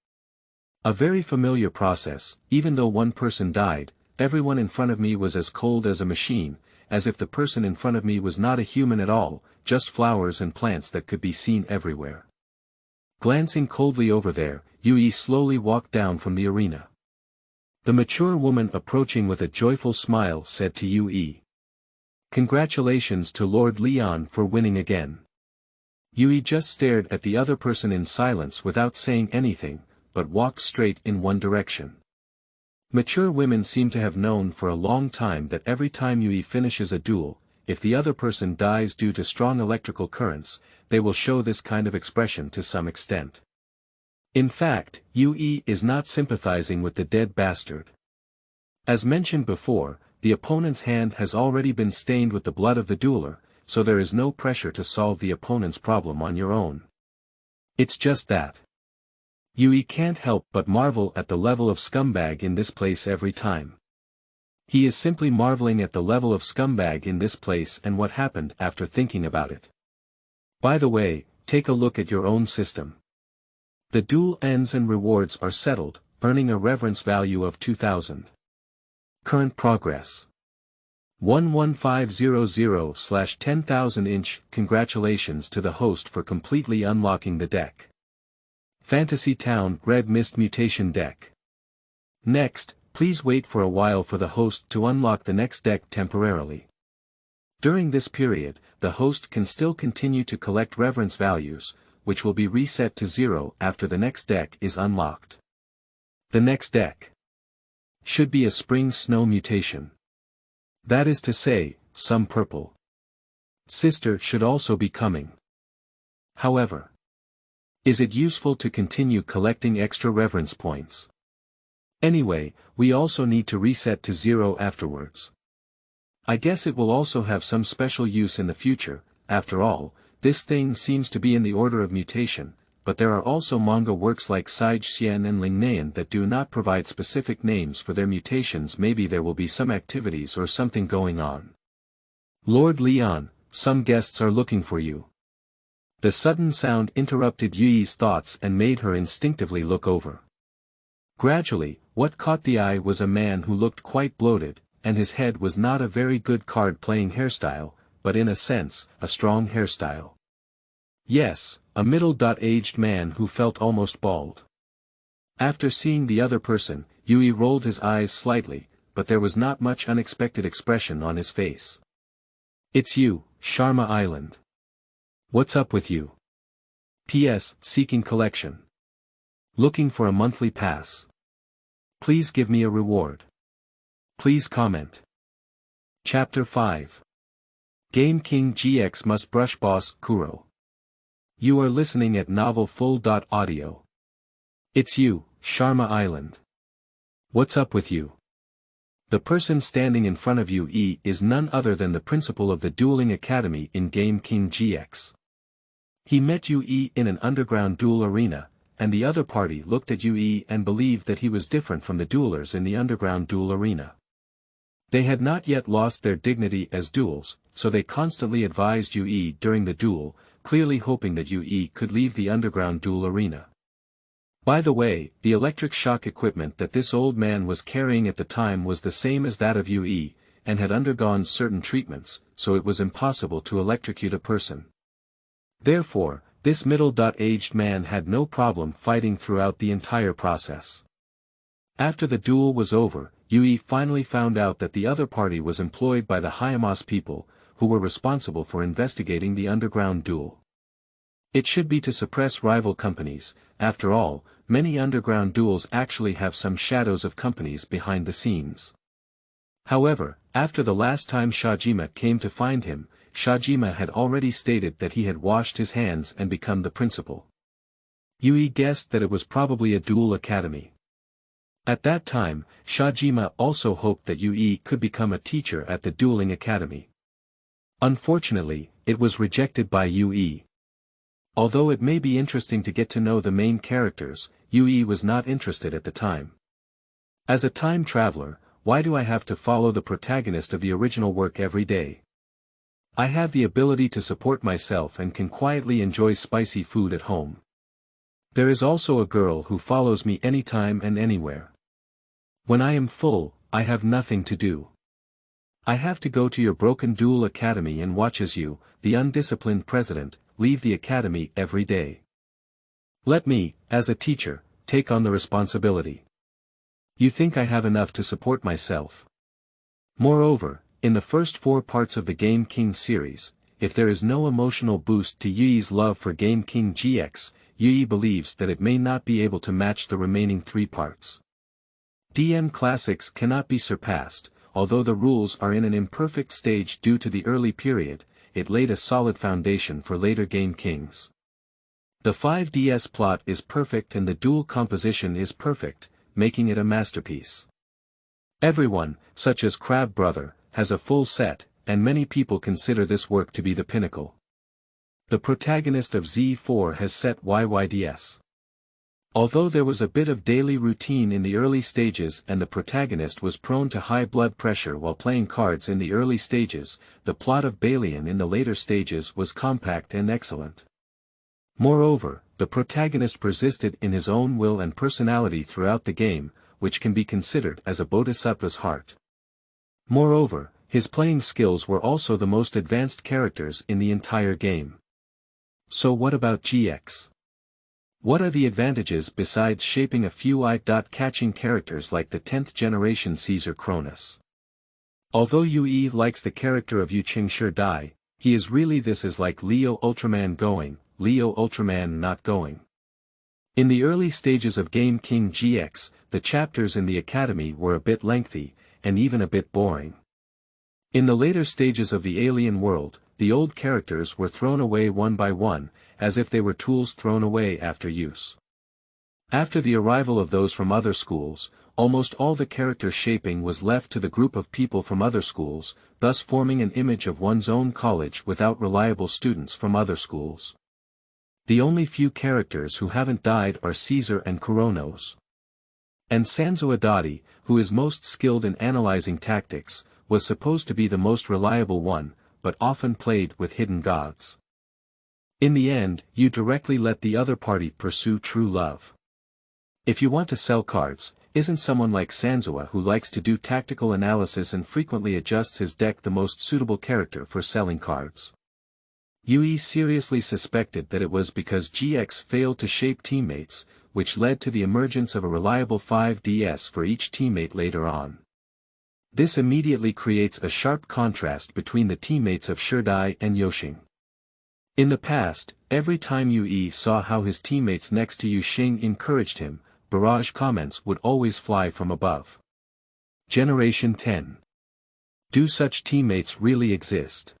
A very familiar process. Even though one person died, everyone in front of me was as cold as a machine, as if the person in front of me was not a human at all, just flowers and plants that could be seen everywhere. Glancing coldly over there, Youyi slowly walked down from the arena. The mature woman approaching with a joyful smile said to Youyi. Congratulations to Lord Leon for winning again. Youyi just stared at the other person in silence without saying anything, but walked straight in one direction. Mature women seem to have known for a long time that every time Youyi finishes a duel, if the other person dies due to strong electrical currents, they will show this kind of expression to some extent. In fact, Youyi is not sympathizing with the dead bastard. As mentioned before, the opponent's hand has already been stained with the blood of the dueler, so there is no pressure to solve the opponent's problem on your own. It's just that. Youyi can't help but marvel at the level of scumbag in this place every time. He is simply marveling at the level of scumbag in this place and what happened after thinking about it. By the way, take a look at your own system. The duel ends and rewards are settled, earning a reverence value of 2000. Current progress. 11500/10,000 inch. Congratulations to the host for completely unlocking the deck. Fantasy Town Red Mist Mutation Deck. Next, please wait for a while for the host to unlock the next deck temporarily. During this period, the host can still continue to collect reverence values, which will be reset to 0 after the next deck is unlocked. The next deck should be a Spring Snow Mutation. That is to say, some purple. Sister should also be coming. However, is it useful to continue collecting extra reverence points? Anyway, we also need to reset to 0 afterwards. I guess it will also have some special use in the future. After all, this thing seems to be in the order of mutation, but there are also manga works like Sage Xian and Lingnayan that do not provide specific names for their mutations. Maybe there will be some activities or something going on. Lord Leon, some guests are looking for you. The sudden sound interrupted Youyi's thoughts and made her instinctively look over. Gradually, what caught the eye was a man who looked quite bloated, and his head was not a very good card-playing hairstyle, but in a sense, a strong hairstyle. Yes, a middle-aged man who felt almost bald. After seeing the other person, Youyi rolled his eyes slightly, but there was not much unexpected expression on his face. It's you, Sharma Island. What's up with you? P.S. Seeking collection. Looking for a monthly pass. Please give me a reward. Please comment. Chapter 5. Game King GX must brush boss Kuro. You are listening at novelfull.audio. It's you, Sharma Island. What's up with you? The person standing in front of Youyi is none other than the principal of the Dueling Academy in Game King GX. He met Youyi in an underground duel arena, and the other party looked at Youyi and believed that he was different from the duelers in the underground duel arena. They had not yet lost their dignity as duels, so they constantly advised Youyi during the duel, clearly hoping that Youyi could leave the underground duel arena. By the way, the electric shock equipment that this old man was carrying at the time was the same as that of Youyi, and had undergone certain treatments, so it was impossible to electrocute a person. Therefore, this middle-aged man had no problem fighting throughout the entire process. After the duel was over, Youyi finally found out that the other party was employed by the Hayamos people, who were responsible for investigating the underground duel. It should be to suppress rival companies. After all, many underground duels actually have some shadows of companies behind the scenes. However, after the last time Shajima came to find him, Shajima had already stated that he had washed his hands and become the principal. Youyi guessed that it was probably a duel academy. At that time, Shajima also hoped that Youyi could become a teacher at the dueling academy. Unfortunately, it was rejected by Youyi. Although it may be interesting to get to know the main characters, Youyi was not interested at the time. As a time traveler, why do I have to follow the protagonist of the original work every day? I have the ability to support myself and can quietly enjoy spicy food at home. There is also a girl who follows me anytime and anywhere. When I am full, I have nothing to do. I have to go to your broken duel academy and watch as you, the undisciplined president, leave the academy every day. Let me, as a teacher, take on the responsibility. You think I have enough to support myself? Moreover, in the first 4 parts of the Game King series, if there is no emotional boost to Youyi's love for Game King GX, Youyi believes that it may not be able to match the remaining 3 parts. DM Classics cannot be surpassed. Although the rules are in an imperfect stage due to the early period, it laid a solid foundation for later Game Kings. The 5DS plot is perfect and the duel composition is perfect, making it a masterpiece. Everyone, such as Crab Brother, has a full set, and many people consider this work to be the pinnacle. The protagonist of Z4 has set YYDS. Although there was a bit of daily routine in the early stages and the protagonist was prone to high blood pressure while playing cards in the early stages, the plot of Boliling in the later stages was compact and excellent. Moreover, the protagonist persisted in his own will and personality throughout the game, which can be considered as a bodhisattva's heart. Moreover, his playing skills were also the most advanced characters in the entire game. So what about GX? What are the advantages besides shaping a few eye-catching characters like the 10th generation Caesar Kuronos? Although Youyi likes the character of Yu Qingshi Dai, he is really this is like Leo Ultraman going, Leo Ultraman not going. In the early stages of Game King GX, the chapters in the academy were a bit lengthy, and even a bit boring. In the later stages of the alien world, the old characters were thrown away one by one, as if they were tools thrown away after use. After the arrival of those from other schools, almost all the character shaping was left to the group of people from other schools, thus forming an image of one's own college without reliable students from other schools. The only few characters who haven't died are Caesar and Kuronos. And Sanzo Adati, who is most skilled in analyzing tactics, was supposed to be the most reliable one, but often played with hidden gods. In the end, you directly let the other party pursue true love. If you want to sell cards, isn't someone like Sanzoa who likes to do tactical analysis and frequently adjusts his deck the most suitable character for selling cards? Youyi seriously suspected that it was because GX failed to shape teammates, which led to the emergence of a reliable 5DS for each teammate later on. This immediately creates a sharp contrast between the teammates of Shurdai and Yoshing. In the past, every time Youyi saw how his teammates next to Yushing encouraged him, barrage comments would always fly from above. Generation 10. Do such teammates really exist?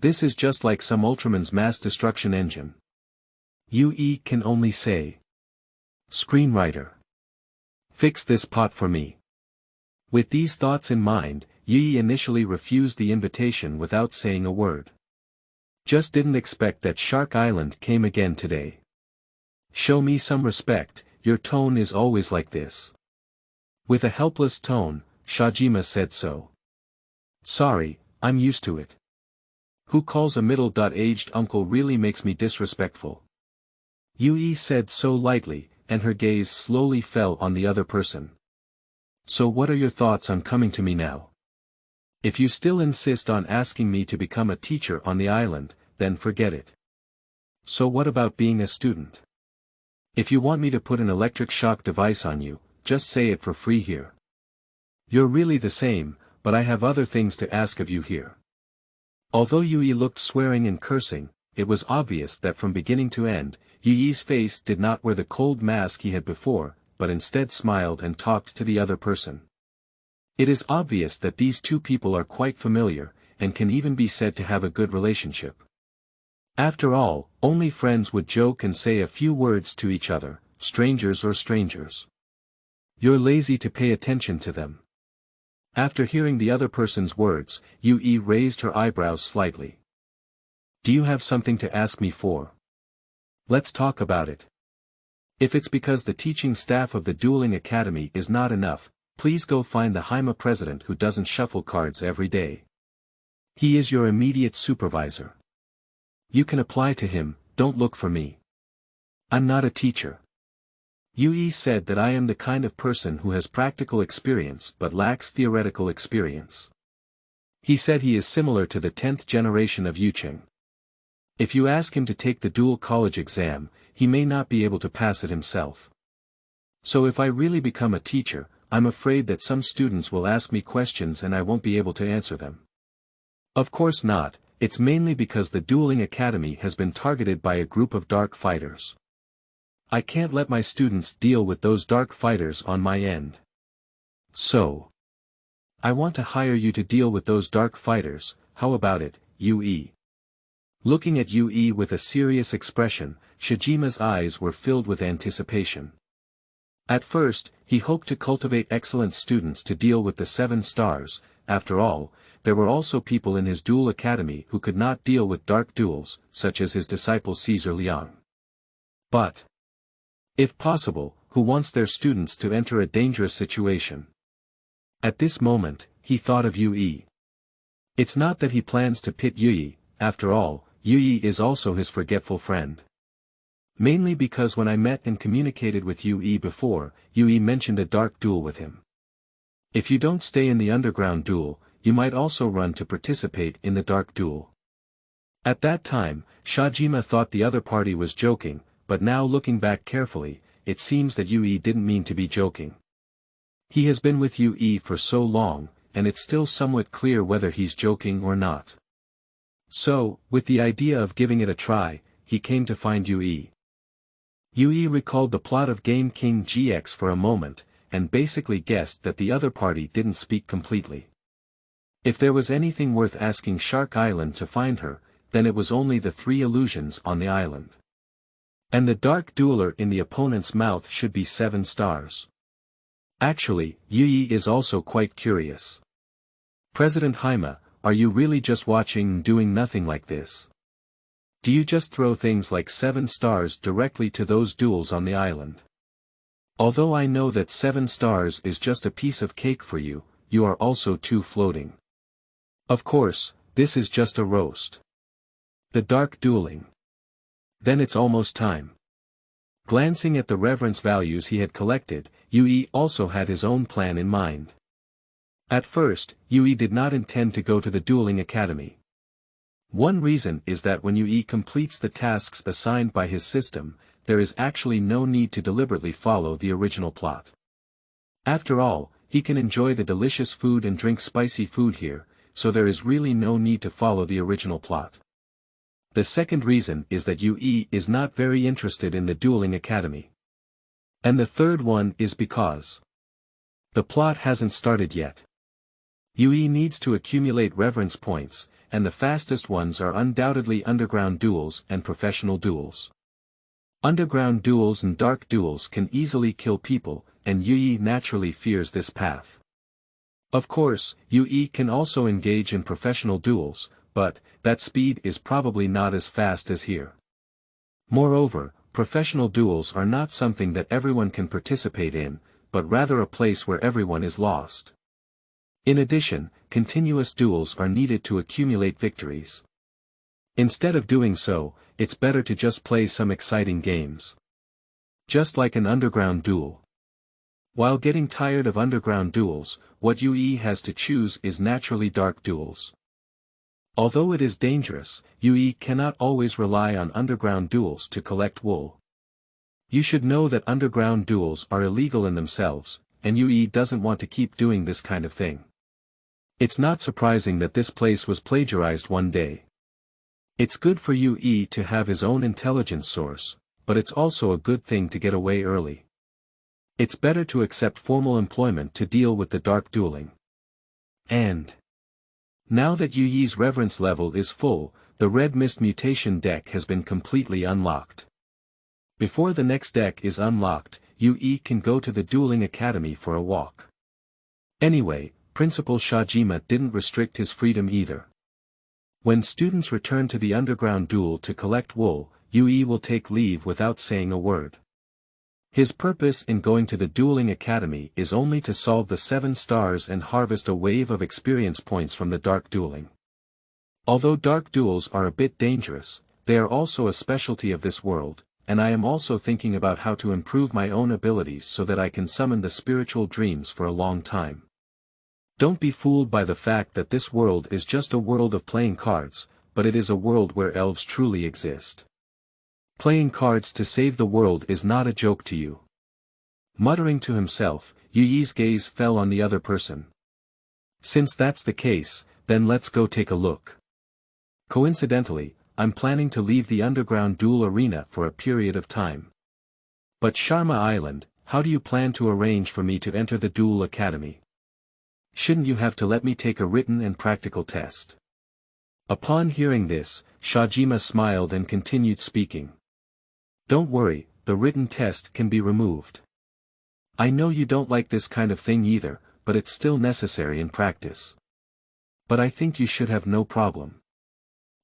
This is just like some Ultraman's mass destruction engine. Youyi can only say. Screenwriter. Fix this pot for me. With these thoughts in mind, Youyi initially refused the invitation without saying a word. Just didn't expect that Shark Island came again today. Show me some respect, your tone is always like this. With a helpless tone, Shajima said so. Sorry, I'm used to it. Who calls a middle-aged uncle really makes me disrespectful. Youyi said so lightly, and her gaze slowly fell on the other person. So what are your thoughts on coming to me now? If you still insist on asking me to become a teacher on the island, then forget it. So what about being a student? If you want me to put an electric shock device on you, just say it for free here. You're really the same, but I have other things to ask of you here. Although Youyi looked swearing and cursing, it was obvious that from beginning to end, Youyi's face did not wear the cold mask he had before, but instead smiled and talked to the other person. It is obvious that these two people are quite familiar, and can even be said to have a good relationship. After all, only friends would joke and say a few words to each other, strangers or strangers. You're lazy to pay attention to them. After hearing the other person's words, Youyi raised her eyebrows slightly. Do you have something to ask me for? Let's talk about it. If it's because the teaching staff of the Dueling Academy is not enough, please go find the Haima president who doesn't shuffle cards every day. He is your immediate supervisor. You can apply to him, don't look for me. I'm not a teacher. Youyi said that I am the kind of person who has practical experience but lacks theoretical experience. He said he is similar to the 10th generation of Yuching. If you ask him to take the dual college exam, he may not be able to pass it himself. So if I really become a teacher, I'm afraid that some students will ask me questions and I won't be able to answer them. Of course not, it's mainly because the Dueling Academy has been targeted by a group of dark fighters. I can't let my students deal with those dark fighters on my end. So, I want to hire you to deal with those dark fighters, how about it, Youyi? Looking at Youyi with a serious expression, Shajima's eyes were filled with anticipation. At first, he hoped to cultivate excellent students to deal with the 7 stars. After all, there were also people in his duel academy who could not deal with dark duels, such as his disciple Caesar Liang. But, if possible, who wants their students to enter a dangerous situation? At this moment, he thought of Youyi. It's not that he plans to pit Youyi, after all, Youyi is also his forgetful friend. Mainly because when I met and communicated with Youyi before, Youyi mentioned a dark duel with him. If you don't stay in the underground duel, you might also run to participate in the dark duel. At that time, Shajima thought the other party was joking, but now looking back carefully, it seems that Youyi didn't mean to be joking. He has been with Youyi for so long, and it's still somewhat clear whether he's joking or not. So, with the idea of giving it a try, he came to find Youyi. Youyi recalled the plot of Game King GX for a moment, and basically guessed that the other party didn't speak completely. If there was anything worth asking Shark Island to find her, then it was only the 3 illusions on the island. And the dark dueler in the opponent's mouth should be 7 stars. Actually, Youyi is also quite curious. President Haima, are you really just watching and doing nothing like this? Do you just throw things like 7 stars directly to those duels on the island? Although I know that 7 stars is just a piece of cake for you, you are also too floating. Of course, this is just a roast. The dark dueling. Then it's almost time. Glancing at the reverence values he had collected, Youyi also had his own plan in mind. At first, Youyi did not intend to go to the dueling academy. One reason is that when Youyi completes the tasks assigned by his system, there is actually no need to deliberately follow the original plot. After all, he can enjoy the delicious food and drink spicy food here, so there is really no need to follow the original plot. The second reason is that Youyi is not very interested in the dueling academy. And the third one is because the plot hasn't started yet. Youyi needs to accumulate reverence points, and the fastest ones are undoubtedly underground duels and professional duels. Underground duels and dark duels can easily kill people, and Youyi naturally fears this path. Of course, Youyi can also engage in professional duels, but that speed is probably not as fast as here. Moreover, professional duels are not something that everyone can participate in, but rather a place where everyone is lost. In addition, continuous duels are needed to accumulate victories. Instead of doing so, it's better to just play some exciting games. Just like an underground duel. While getting tired of underground duels, what Youyi has to choose is naturally dark duels. Although it is dangerous, Youyi cannot always rely on underground duels to collect wool. You should know that underground duels are illegal in themselves, and Youyi doesn't want to keep doing this kind of thing. It's not surprising that this place was plagiarized one day. It's good for Youyi to have his own intelligence source, but it's also a good thing to get away early. It's better to accept formal employment to deal with the dark dueling. And now that Youyi's reverence level is full, the Red Mist mutation deck has been completely unlocked. Before the next deck is unlocked, Youyi can go to the dueling academy for a walk. Anyway, Principal Shajima didn't restrict his freedom either. When students return to the underground duel to collect wool, Youyi will take leave without saying a word. His purpose in going to the dueling academy is only to solve the 7 stars and harvest a wave of experience points from the dark dueling. Although dark duels are a bit dangerous, they are also a specialty of this world, and I am also thinking about how to improve my own abilities so that I can summon the spiritual dreams for a long time. Don't be fooled by the fact that this world is just a world of playing cards, but it is a world where elves truly exist. Playing cards to save the world is not a joke to you. Muttering to himself, Youyi's gaze fell on the other person. Since that's the case, then let's go take a look. Coincidentally, I'm planning to leave the underground duel arena for a period of time. But Sharma Island, how do you plan to arrange for me to enter the duel academy? Shouldn't you have to let me take a written and practical test? Upon hearing this, Shajima smiled and continued speaking. Don't worry, the written test can be removed. I know you don't like this kind of thing either, but it's still necessary in practice. But I think you should have no problem.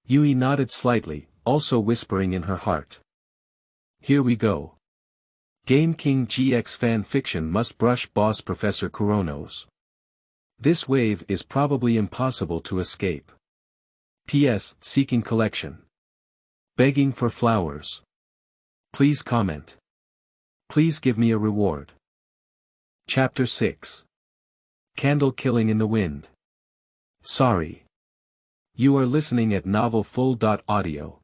Youyi nodded slightly, also whispering in her heart. Here we go. Game King GX fan fiction must brush boss Professor Kuronos. This wave is probably impossible to escape. P.S. Seeking collection. Begging for flowers. Please comment. Please give me a reward. Chapter 6. Candle Killing in the Wind. Sorry. You are listening at Novel Full. Audio.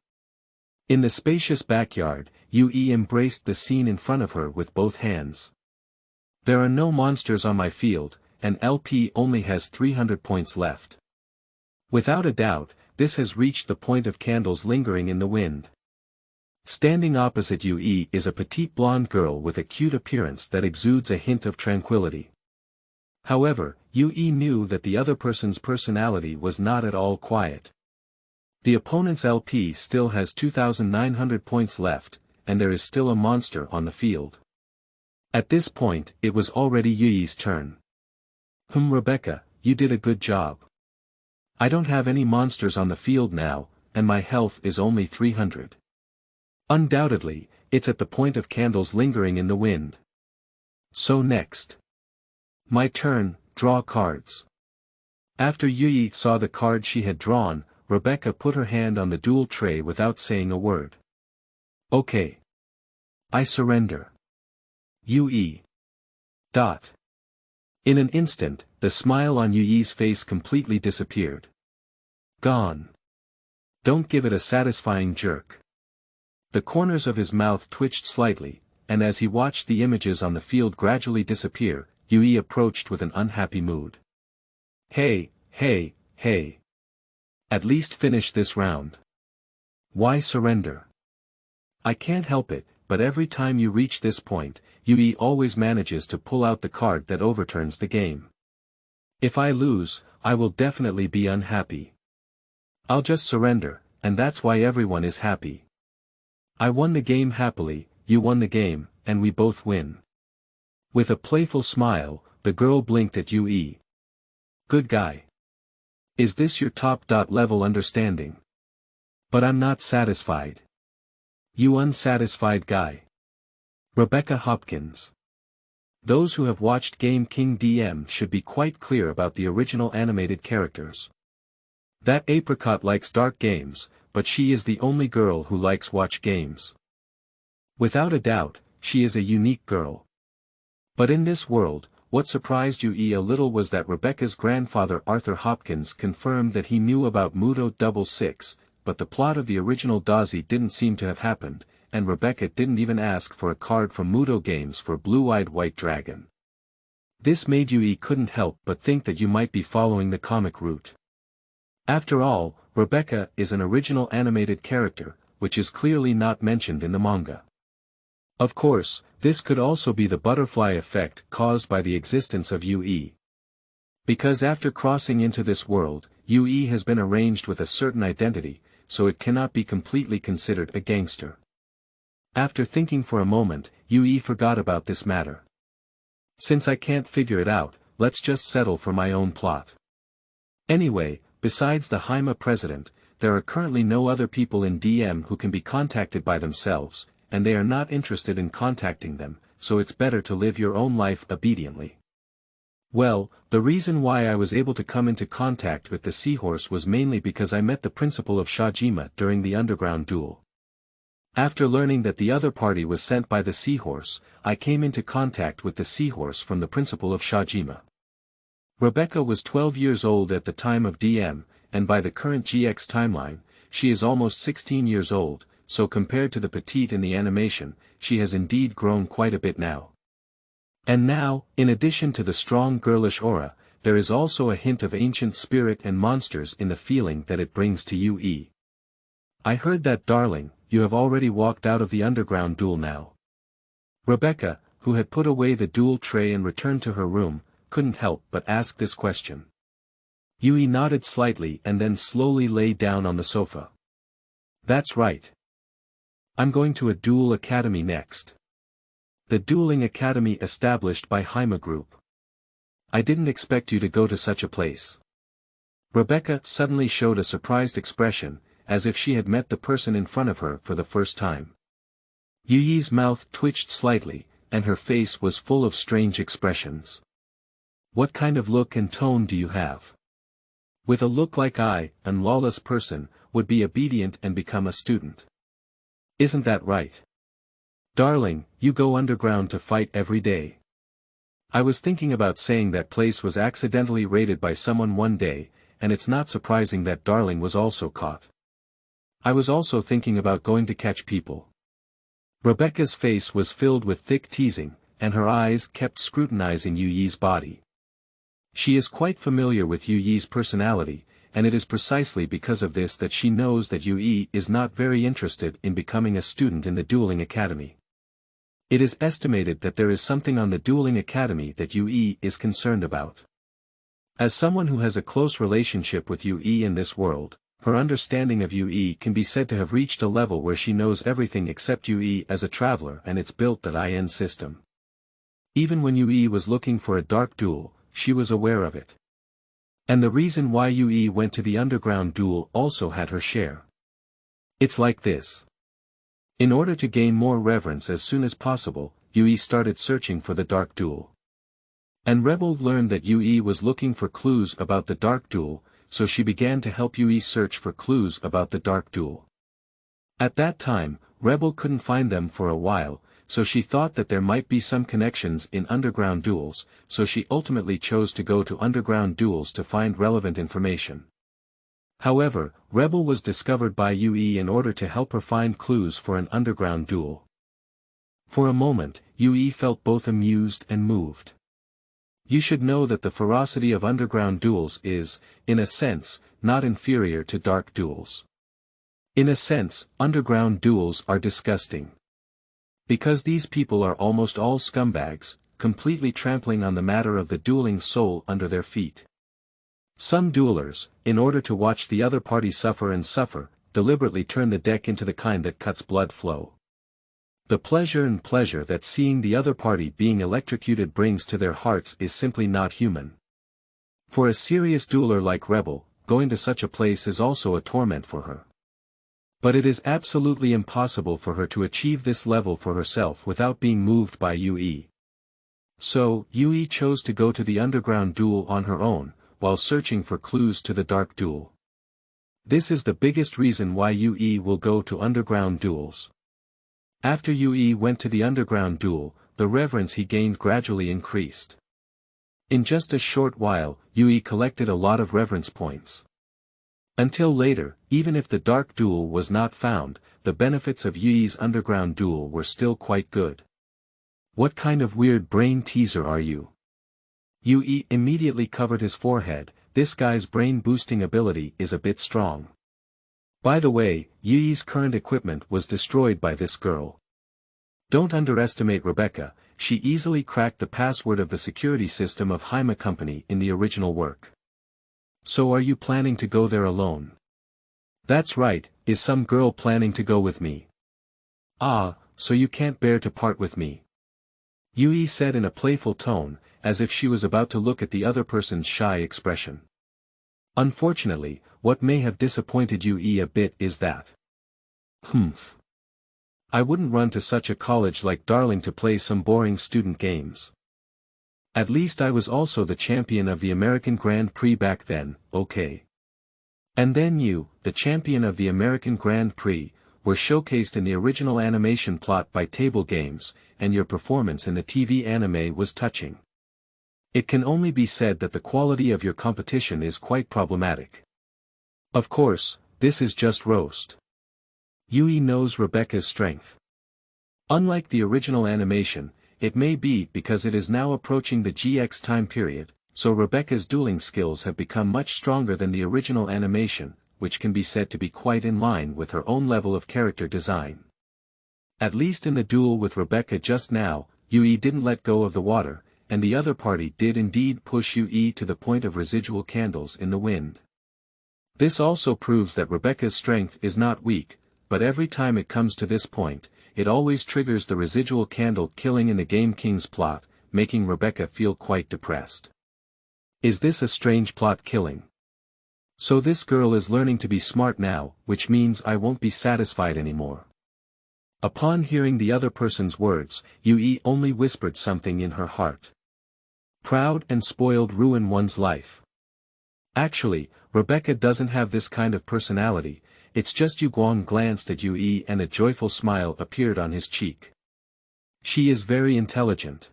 In the spacious backyard, Youyi embraced the scene in front of her with both hands. There are no monsters on my field, and LP only has 300 points left. Without a doubt, this has reached the point of candles lingering in the wind. Standing opposite Youyi is a petite blonde girl with a cute appearance that exudes a hint of tranquility. However, Youyi knew that the other person's personality was not at all quiet. The opponent's LP still has 2,900 points left, and there is still a monster on the field. At this point, it was already Youyi's turn. Rebecca, you did a good job. I don't have any monsters on the field now, and my health is only 300. Undoubtedly, it's at the point of candles lingering in the wind. So next. My turn, draw cards. After Youyi saw the card she had drawn, Rebecca put her hand on the duel tray without saying a word. Okay. I surrender. Youyi. In an instant, the smile on Youyi's face completely disappeared. Gone. Don't give it a satisfying jerk. The corners of his mouth twitched slightly, and as he watched the images on the field gradually disappear, Youyi approached with an unhappy mood. Hey. At least finish this round. Why surrender? I can't help it, but every time you reach this point, Youyi always manages to pull out the card that overturns the game. If I lose, I will definitely be unhappy. I'll just surrender, and that's why everyone is happy. I won the game happily, you won the game, and we both win. With a playful smile, the girl blinked at Youyi. Good guy. Is this your top-level understanding? But I'm not satisfied. You unsatisfied guy. Rebecca Hopkins. Those who have watched Game King DM should be quite clear about the original animated characters. That apricot likes dark games, but she is the only girl who likes watch games. Without a doubt, she is a unique girl. But in this world, what surprised Youyi a little was that Rebecca's grandfather Arthur Hopkins confirmed that he knew about Muto 66, but the plot of the original Dazi didn't seem to have happened, and Rebecca didn't even ask for a card from Muto Games for Blue-Eyed White Dragon. This made Youyi couldn't help but think that you might be following the comic route. After all, Rebecca is an original animated character, which is clearly not mentioned in the manga. Of course, this could also be the butterfly effect caused by the existence of Youyi. Because after crossing into this world, Youyi has been arranged with a certain identity, so it cannot be completely considered a gangster. After thinking for a moment, Youyi forgot about this matter. Since I can't figure it out, let's just settle for my own plot. Anyway, besides the Haima president, there are currently no other people in DM who can be contacted by themselves, and they are not interested in contacting them, so it's better to live your own life obediently. Well, the reason why I was able to come into contact with the seahorse was mainly because I met the principal of Shajima during the underground duel. After learning that the other party was sent by the seahorse, I came into contact with the seahorse from the principal of Shajima. Rebecca was 12 years old at the time of DM, and by the current GX timeline, she is almost 16 years old, so compared to the petite in the animation, she has indeed grown quite a bit now. And now, in addition to the strong girlish aura, there is also a hint of ancient spirit and monsters in the feeling that it brings to Youyi. I heard that, darling, you have already walked out of the underground duel now. Rebecca, who had put away the duel tray and returned to her room, couldn't help but ask this question. Youyi nodded slightly and then slowly lay down on the sofa. That's right. I'm going to a duel academy next. The dueling academy established by Haima Group. I didn't expect you to go to such a place. Rebecca suddenly showed a surprised expression, as if she had met the person in front of her for the first time. Youyi's mouth twitched slightly, and her face was full of strange expressions. What kind of look and tone do you have? With a look like I, an lawless person, would be obedient and become a student. Isn't that right? Darling, you go underground to fight every day. I was thinking about saying that place was accidentally raided by someone one day, and it's not surprising that Darling was also caught. I was also thinking about going to catch people. Rebecca's face was filled with thick teasing, and her eyes kept scrutinizing Youyi's body. She is quite familiar with Youyi's personality, and it is precisely because of this that she knows that Youyi is not very interested in becoming a student in the dueling academy. It is estimated that there is something on the dueling academy that Youyi is concerned about. As someone who has a close relationship with Youyi in this world, her understanding of Youyi can be said to have reached a level where she knows everything except Youyi as a traveler and its built-in system. Even when Youyi was looking for a dark duel, she was aware of it. And the reason why Youyi went to the underground duel also had her share. It's like this. In order to gain more reverence as soon as possible, Youyi started searching for the dark duel. And Rebel learned that Youyi was looking for clues about the dark duel, so she began to help Youyi search for clues about the dark duel. At that time, Rebel couldn't find them for a while, so she thought that there might be some connections in underground duels, so she ultimately chose to go to underground duels to find relevant information. However, Rebel was discovered by Youyi in order to help her find clues for an underground duel. For a moment, Youyi felt both amused and moved. You should know that the ferocity of underground duels is, in a sense, not inferior to dark duels. In a sense, underground duels are disgusting. Because these people are almost all scumbags, completely trampling on the matter of the dueling soul under their feet. Some duelers, in order to watch the other party suffer, deliberately turn the deck into the kind that cuts blood flow. The pleasure that seeing the other party being electrocuted brings to their hearts is simply not human. For a serious dueler like Rebel, going to such a place is also a torment for her. But it is absolutely impossible for her to achieve this level for herself without being moved by Youyi. So, Youyi chose to go to the underground duel on her own, while searching for clues to the dark duel. This is the biggest reason why Youyi will go to underground duels. After Youyi went to the underground duel, the reverence he gained gradually increased. In just a short while, Youyi collected a lot of reverence points. Until later, even if the dark duel was not found, the benefits of Youyi's underground duel were still quite good. What kind of weird brain teaser are you? Youyi immediately covered his forehead. This guy's brain-boosting ability is a bit strong. By the way, Youyi's current equipment was destroyed by this girl. Don't underestimate Rebecca, she easily cracked the password of the security system of Haima Company in the original work. So are you planning to go there alone? That's right, is some girl planning to go with me? Ah, so you can't bear to part with me. Youyi said in a playful tone, as if she was about to look at the other person's shy expression. Unfortunately, what may have disappointed Youyi a bit is that. I wouldn't run to such a college like Darling to play some boring student games. At least I was also the champion of the American Grand Prix back then, okay. And then you, the champion of the American Grand Prix, were showcased in the original animation plot by Table Games, and your performance in the TV anime was touching. It can only be said that the quality of your competition is quite problematic. Of course, this is just roast. Youyi knows Rebecca's strength. Unlike the original animation, it may be because it is now approaching the GX time period, so Rebecca's dueling skills have become much stronger than the original animation, which can be said to be quite in line with her own level of character design. At least in the duel with Rebecca just now, Youyi didn't let go of the water, and the other party did indeed push Youyi to the point of residual candles in the wind. This also proves that Rebecca's strength is not weak, but every time it comes to this point, it always triggers the residual candle killing in the Game King's plot, making Rebecca feel quite depressed. Is this a strange plot killing? So this girl is learning to be smart now, which means I won't be satisfied anymore. Upon hearing the other person's words, Youyi only whispered something in her heart. Proud and spoiled ruin one's life. Actually, Rebecca doesn't have this kind of personality, it's just Yu Guang glanced at Youyi and a joyful smile appeared on his cheek. She is very intelligent.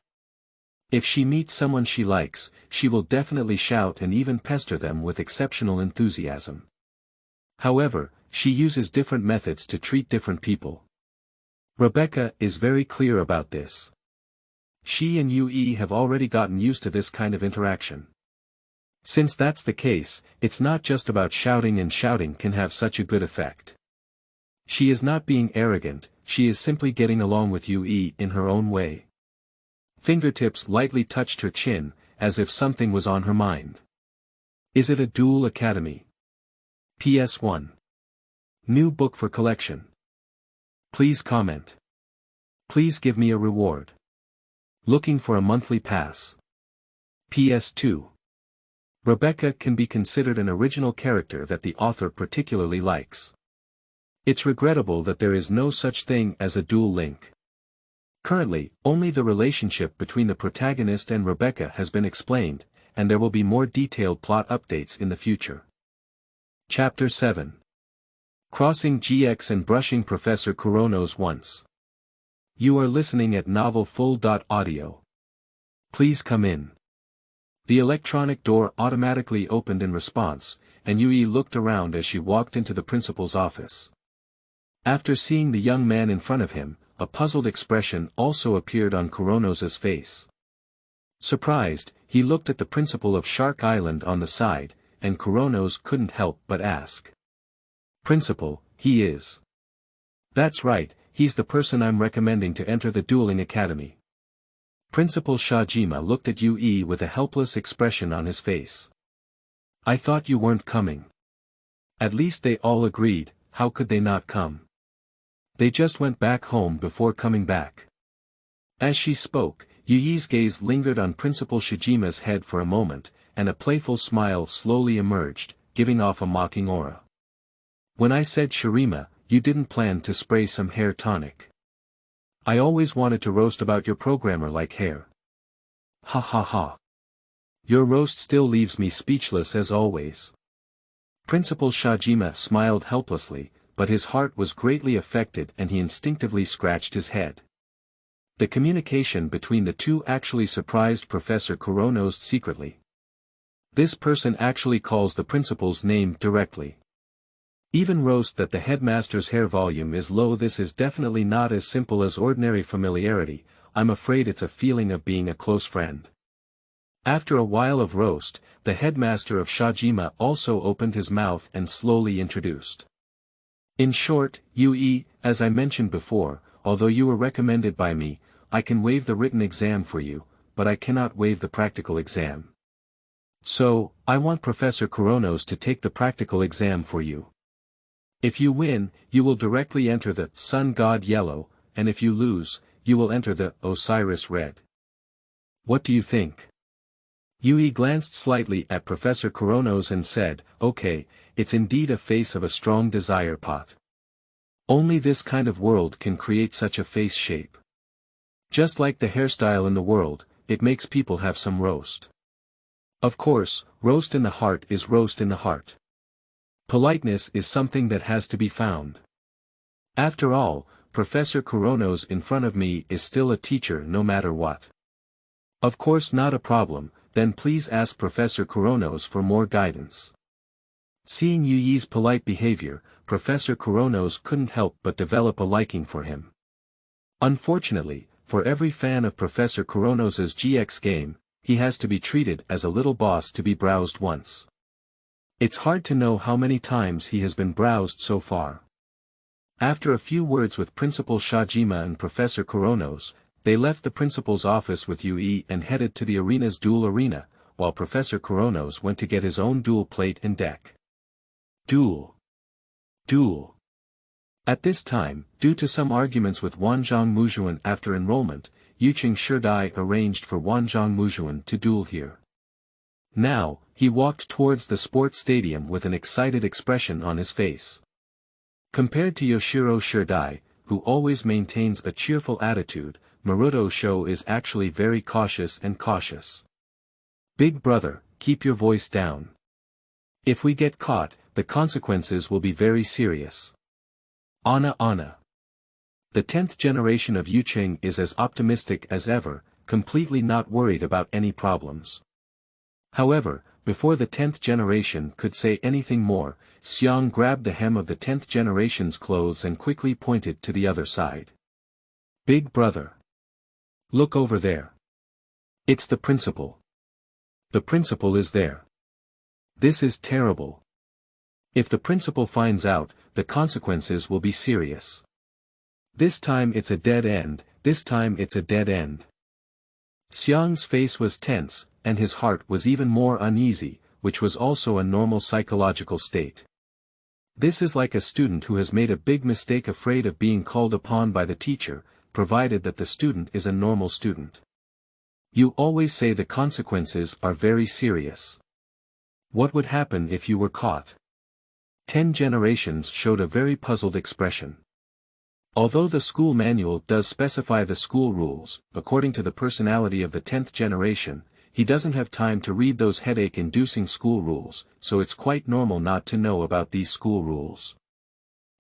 If she meets someone she likes, she will definitely shout and even pester them with exceptional enthusiasm. However, she uses different methods to treat different people. Rebecca is very clear about this. She and Youyi have already gotten used to this kind of interaction. Since that's the case, it's not just about shouting, and shouting can have such a good effect. She is not being arrogant, she is simply getting along with Youyi in her own way. Fingertips lightly touched her chin, as if something was on her mind. Is it a duel academy? PS1. New book for collection. Please comment. Please give me a reward. Looking for a monthly pass. PS2. Rebecca can be considered an original character that the author particularly likes. It's regrettable that there is no such thing as a dual link. Currently, only the relationship between the protagonist and Rebecca has been explained, and there will be more detailed plot updates in the future. Chapter 7. Crossing GX and brushing Professor Kuronos once. You are listening at novelfull.audio. Please come in. The electronic door automatically opened in response, and Youyi looked around as she walked into the principal's office. After seeing the young man in front of him, a puzzled expression also appeared on Kuronos' face. Surprised, he looked at the principal of Shark Island on the side, and Kuronos couldn't help but ask. Principal, he is. That's right, he's the person I'm recommending to enter the dueling academy. Principal Shajima looked at Youyi with a helpless expression on his face. I thought you weren't coming. At least they all agreed, how could they not come? They just went back home before coming back. As she spoke, Youyi's gaze lingered on Principal Shajima's head for a moment, and a playful smile slowly emerged, giving off a mocking aura. When I said Shirima, you didn't plan to spray some hair tonic. I always wanted to roast about your programmer like hair. Ha ha ha. Your roast still leaves me speechless as always. Principal Shajima smiled helplessly, but his heart was greatly affected and he instinctively scratched his head. The communication between the two actually surprised Professor Kuronos secretly. This person actually calls the principal's name directly. Even roast that the headmaster's hair volume is low. This is definitely not as simple as ordinary familiarity, I'm afraid it's a feeling of being a close friend. After a while of roast, the headmaster of Shajima also opened his mouth and slowly introduced. In short, Youyi, as I mentioned before, although you were recommended by me, I can waive the written exam for you, but I cannot waive the practical exam. So, I want Professor Kuronos to take the practical exam for you. If you win, you will directly enter the Sun God Yellow, and if you lose, you will enter the Osiris Red. What do you think? Youyi glanced slightly at Professor Kuronos and said, okay, it's indeed a face of a strong desire pot. Only this kind of world can create such a face shape. Just like the hairstyle in the world, it makes people have some roast. Of course, roast in the heart is roast in the heart. Politeness is something that has to be found. After all, Professor Kuronos in front of me is still a teacher no matter what. Of course, not a problem, then please ask Professor Kuronos for more guidance. Seeing Youyi's polite behavior, Professor Kuronos couldn't help but develop a liking for him. Unfortunately, for every fan of Professor Kuronos' GX game, he has to be treated as a little boss to be browsed once. It's hard to know how many times he has been browsed so far. After a few words with Principal Shajima and Professor Kuronos, they left the principal's office with Youyi and headed to the arena's duel arena, while Professor Kuronos went to get his own duel plate and deck. Duel. Duel. At this time, due to some arguments with Wanzhong Muzhuan after enrollment, Yuqing Sherdai arranged for Wanzhong Muzhuan to duel here. Now, he walked towards the sports stadium with an excited expression on his face. Compared to Yoshiro Sherdai, who always maintains a cheerful attitude, Maruto Sho is actually very cautious and cautious. Big brother, keep your voice down. If we get caught, the consequences will be very serious. Anna. The 10th generation of Youyi is as optimistic as ever, completely not worried about any problems. However, before the 10th generation could say anything more, Xiang grabbed the hem of the 10th generation's clothes and quickly pointed to the other side. Big brother. Look over there. It's the principal. The principal is there. This is terrible. If the principal finds out, the consequences will be serious. This time it's a dead end, this time it's a dead end. Xiang's face was tense, and his heart was even more uneasy, which was also a normal psychological state. This is like a student who has made a big mistake afraid of being called upon by the teacher, provided that the student is a normal student. You always say the consequences are very serious. What would happen if you were caught? 10 generations showed a very puzzled expression. Although the school manual does specify the school rules, according to the personality of the 10th generation, he doesn't have time to read those headache-inducing school rules, so it's quite normal not to know about these school rules.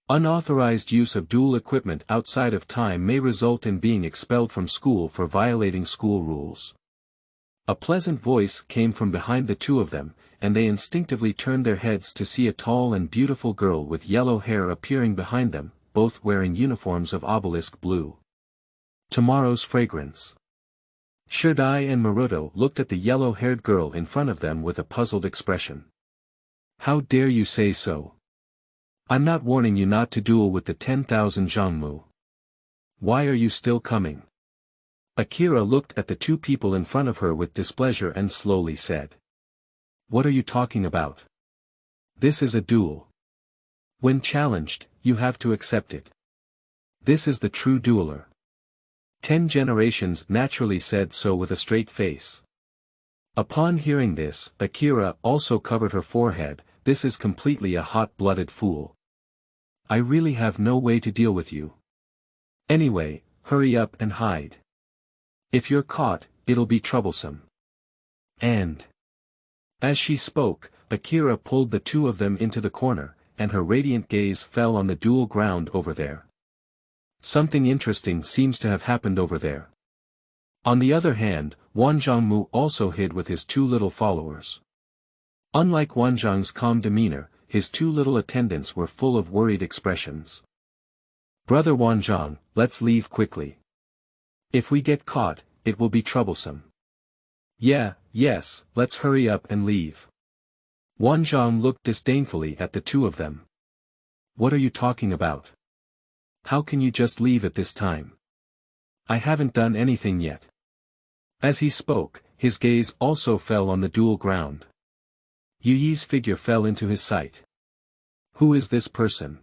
Unauthorized use of dual equipment outside of time may result in being expelled from school for violating school rules. A pleasant voice came from behind the two of them, and they instinctively turned their heads to see a tall and beautiful girl with yellow hair appearing behind them, both wearing uniforms of obelisk blue. Tomorrow's fragrance. Shurdai and Maruto looked at the yellow-haired girl in front of them with a puzzled expression. How dare you say so? I'm not warning you not to duel with the 10,000 Zhongmu. Why are you still coming? Akira looked at the two people in front of her with displeasure and slowly said. What are you talking about? This is a duel. When challenged, you have to accept it. This is the true dueler. 10 generations naturally said so with a straight face. Upon hearing this, Akira also covered her forehead. This is completely a hot-blooded fool. I really have no way to deal with you. Anyway, hurry up and hide. If you're caught, it'll be troublesome. And as she spoke, Akira pulled the two of them into the corner, and her radiant gaze fell on the dual ground over there. Something interesting seems to have happened over there. On the other hand, Wanzhongmu also hid with his two little followers. Unlike Wanzhong's calm demeanor, his two little attendants were full of worried expressions. Brother Wanzhong, let's leave quickly. If we get caught, it will be troublesome. Yes, let's hurry up and leave. Wanzhong looked disdainfully at the two of them. What are you talking about? How can you just leave at this time? I haven't done anything yet. As he spoke, his gaze also fell on the dual ground. Youyi's figure fell into his sight. Who is this person?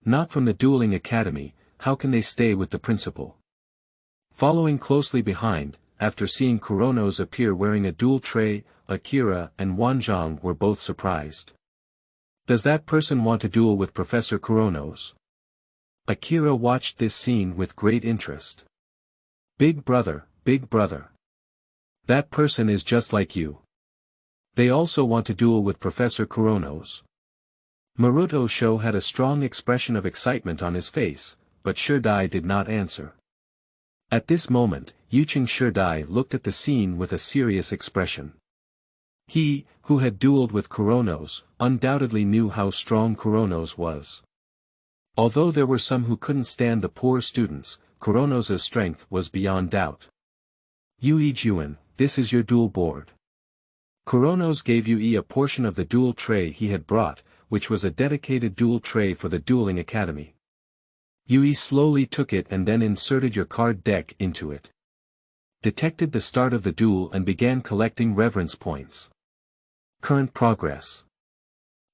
Not from the dueling academy, how can they stay with the principal? Following closely behind, after seeing Kuronos appear wearing a dual tray, Akira and Wanzhong were both surprised. Does that person want to duel with Professor Kuronos? Akira watched this scene with great interest. Big brother. That person is just like you. They also want to duel with Professor Kuronos. Maruto Sho had a strong expression of excitement on his face, but Shurdai did not answer. At this moment, Youyi Shurdai looked at the scene with a serious expression. He, who had dueled with Kuronos, undoubtedly knew how strong Kuronos was. Although there were some who couldn't stand the poor students, Kuronos' strength was beyond doubt. Youyi Juan, this is your duel board. Kuronos gave Youyi a portion of the duel tray he had brought, which was a dedicated duel tray for the dueling academy. Youyi slowly took it and then inserted your card deck into it. Detected the start of the duel and began collecting reverence points. Current progress.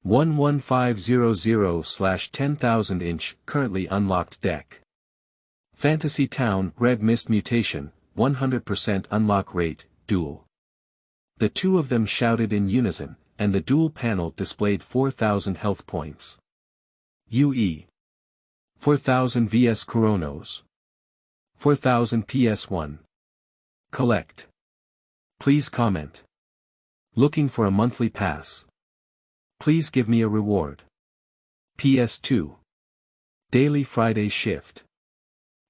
11500/10,000 inch, currently unlocked deck. Fantasy Town, Red Mist Mutation, 100% unlock rate, duel. The two of them shouted in unison, and the duel panel displayed 4,000 health points. Youyi. 4,000 vs Kuronos. 4,000 PS1. Collect. Please comment. Looking for a monthly pass. Please give me a reward. PS2. Daily Friday shift.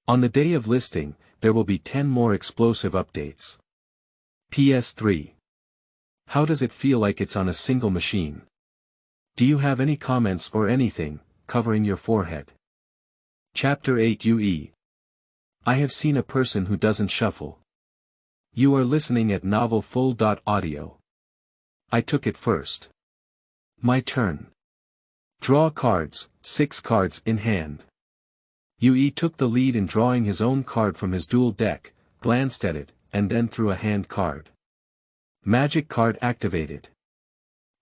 On the day of listing, there will be 10 more explosive updates. PS3. How does it feel like it's on a single machine? Do you have any comments or anything, covering your forehead? Chapter 8 Youyi. I have seen a person who doesn't shuffle. You are listening at novel full.audio. I took it first. My turn. Draw cards, 6 cards in hand. Youyi took the lead in drawing his own card from his dual deck, glanced at it, and then threw a hand card. Magic card activated.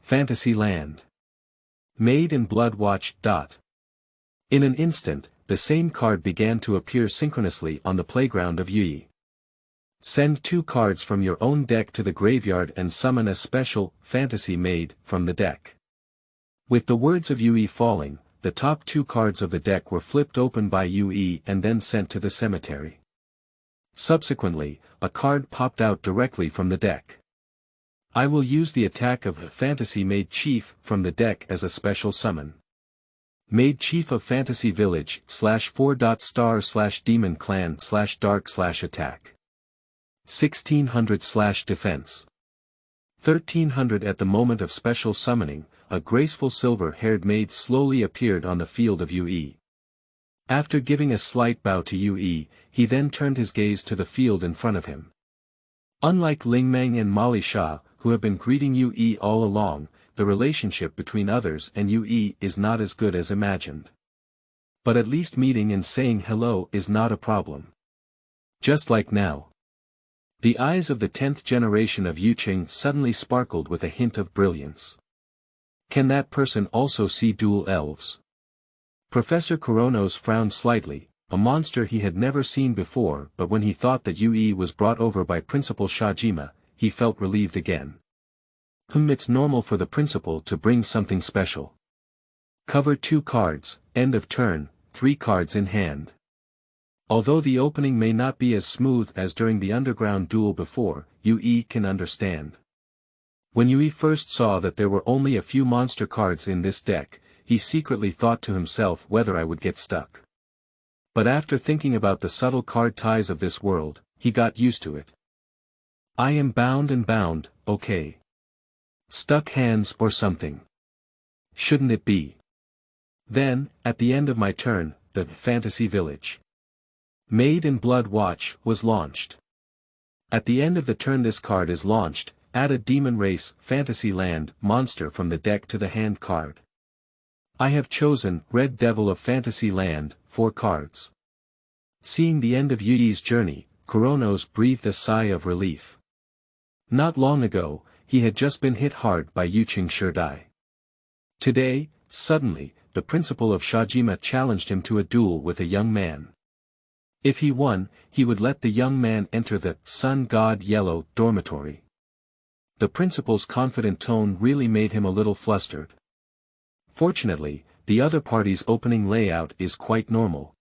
Fantasy land. Made in blood watch. In an instant, the same card began to appear synchronously on the playground of Youyi. Send 2 cards from your own deck to the graveyard and summon a special, fantasy made, from the deck. With the words of Youyi falling, the top 2 cards of the deck were flipped open by Youyi and then sent to the cemetery. Subsequently, a card popped out directly from the deck. I will use the attack of Fantasy Made Chief from the deck as a special summon. Made Chief of Fantasy Village /4.star/demon clan /dark/attack. 1600/defense. 1300 At the moment of special summoning, a graceful silver-haired maid slowly appeared on the field of Youyi. After giving a slight bow to Youyi, he then turned his gaze to the field in front of him. Unlike Lingmeng and Molly Shah, who have been greeting Youyi all along, the relationship between others and Youyi is not as good as imagined. But at least meeting and saying hello is not a problem. Just like now. The eyes of the 10th generation of Yuqing suddenly sparkled with a hint of brilliance. Can that person also see dual elves? Professor Kuronos frowned slightly, a monster he had never seen before, but when he thought that Youyi was brought over by Principal Shajima, he felt relieved again. It's normal for the principal to bring something special. Cover 2 cards, end of turn, 3 cards in hand. Although the opening may not be as smooth as during the underground duel before, Youyi can understand. When Youyi first saw that there were only a few monster cards in this deck, he secretly thought to himself whether I would get stuck. But after thinking about the subtle card ties of this world, he got used to it. I am bound and bound, okay. Stuck hands or something. Shouldn't it be? Then, at the end of my turn, the Fantasy Village Made in Blood Watch was launched. At the end of the turn this card is launched, add a Demon Race Fantasy Land monster from the deck to the hand card. I have chosen Red Devil of Fantasy Land, 4 cards. Seeing the end of Youyi's journey, Kuronos breathed a sigh of relief. Not long ago, he had just been hit hard by Yuqing Shirdai. Today, suddenly, the principal of Shajima challenged him to a duel with a young man. If he won, he would let the young man enter the Sun God Yellow dormitory. The principal's confident tone really made him a little flustered. Fortunately, the other party's opening layout is quite normal.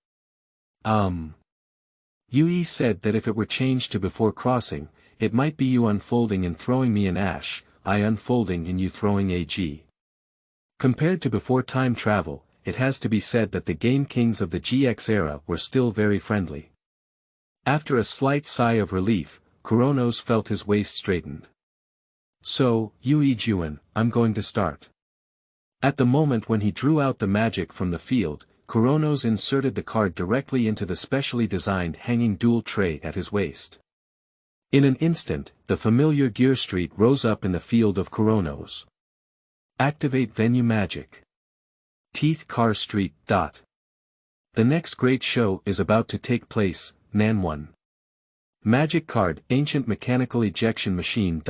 Youyi said that if it were changed to before crossing, it might be you unfolding and throwing me an ash, I unfolding and you throwing a G. Compared to before time travel, it has to be said that the game kings of the GX era were still very friendly. After a slight sigh of relief, Kuronos felt his waist straightened. So, Youyi Juan, I'm going to start. At the moment when he drew out the magic from the field, Kuronos inserted the card directly into the specially designed hanging dual tray at his waist. In an instant, the familiar Gear Street rose up in the field of Kuronos. Activate Venue Magic. Teeth Car Street. The next great show is about to take place, Nan 1. Magic card Ancient Mechanical Ejection Machine.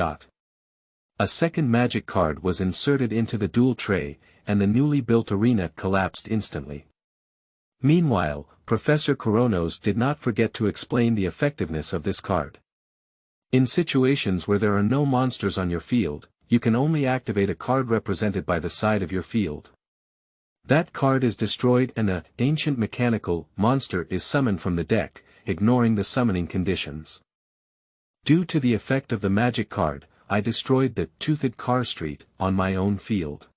A second magic card was inserted into the dual tray, and the newly built arena collapsed instantly. Meanwhile, Professor Kuronos did not forget to explain the effectiveness of this card. In situations where there are no monsters on your field, you can only activate a card represented by the side of your field. That card is destroyed and an ancient mechanical monster is summoned from the deck, ignoring the summoning conditions. Due to the effect of the magic card, I destroyed the Toothed Car Street on my own field.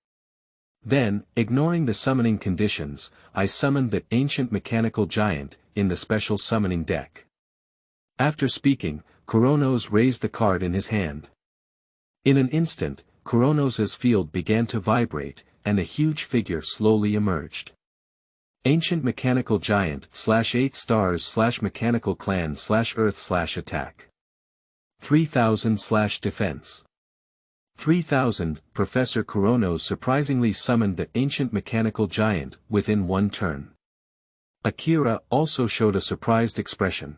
Then, ignoring the summoning conditions, I summoned the ancient mechanical giant in the special summoning deck. After speaking, Kuronos raised the card in his hand. In an instant, Kuronos' field began to vibrate, and a huge figure slowly emerged. Ancient Mechanical Giant /8 stars /Mechanical Clan /Earth /Attack. 3000 /Defense. 3000, Professor Kuronos surprisingly summoned the Ancient Mechanical Giant within one turn. Akira also showed a surprised expression.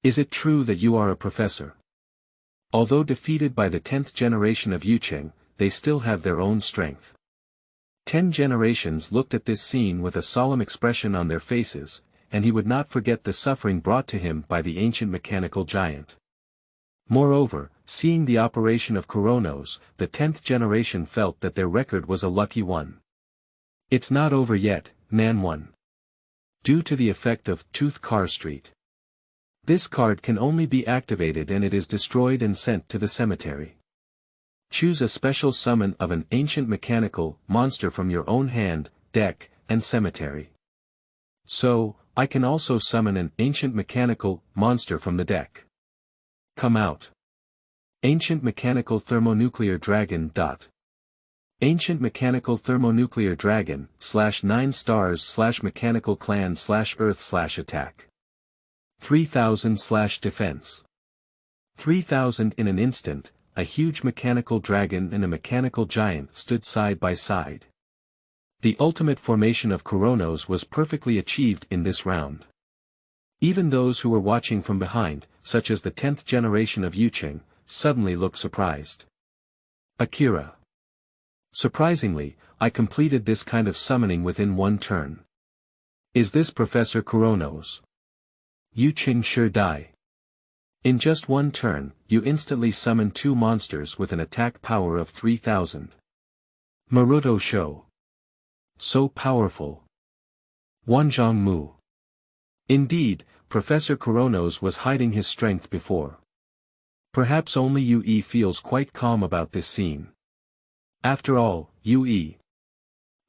Is it true that you are a professor? Although defeated by the 10th generation of Yucheng, they still have their own strength. 10 generations looked at this scene with a solemn expression on their faces, and he would not forget the suffering brought to him by the Ancient Mechanical Giant. Moreover, seeing the operation of Kuronos, the 10th generation felt that their record was a lucky one. It's not over yet, Nan 1. Due to the effect of Tooth Car Street. This card can only be activated and it is destroyed and sent to the cemetery. Choose a special summon of an ancient mechanical monster from your own hand, deck, and cemetery. So, I can also summon an ancient mechanical monster from the deck. Come out. Ancient Mechanical Thermonuclear Dragon. Ancient Mechanical Thermonuclear Dragon /9 stars /Mechanical Clan /Earth /Attack. 3000 /Defense. 3000 in an instant, a huge mechanical dragon and a mechanical giant stood side by side. The ultimate formation of Kuronos was perfectly achieved in this round. Even those who were watching from behind, such as the 10th generation of Yucheng, suddenly looked surprised. Akira. Surprisingly, I completed this kind of summoning within one turn. Is this Professor Kuronos? Yucheng sure die. In just one turn, you instantly summon 2 monsters with an attack power of 3000. Maruto Show. So powerful. Wanzhong Mu. Indeed, Professor Kuronos was hiding his strength before. Perhaps only Youyi feels quite calm about this scene. After all, Youyi.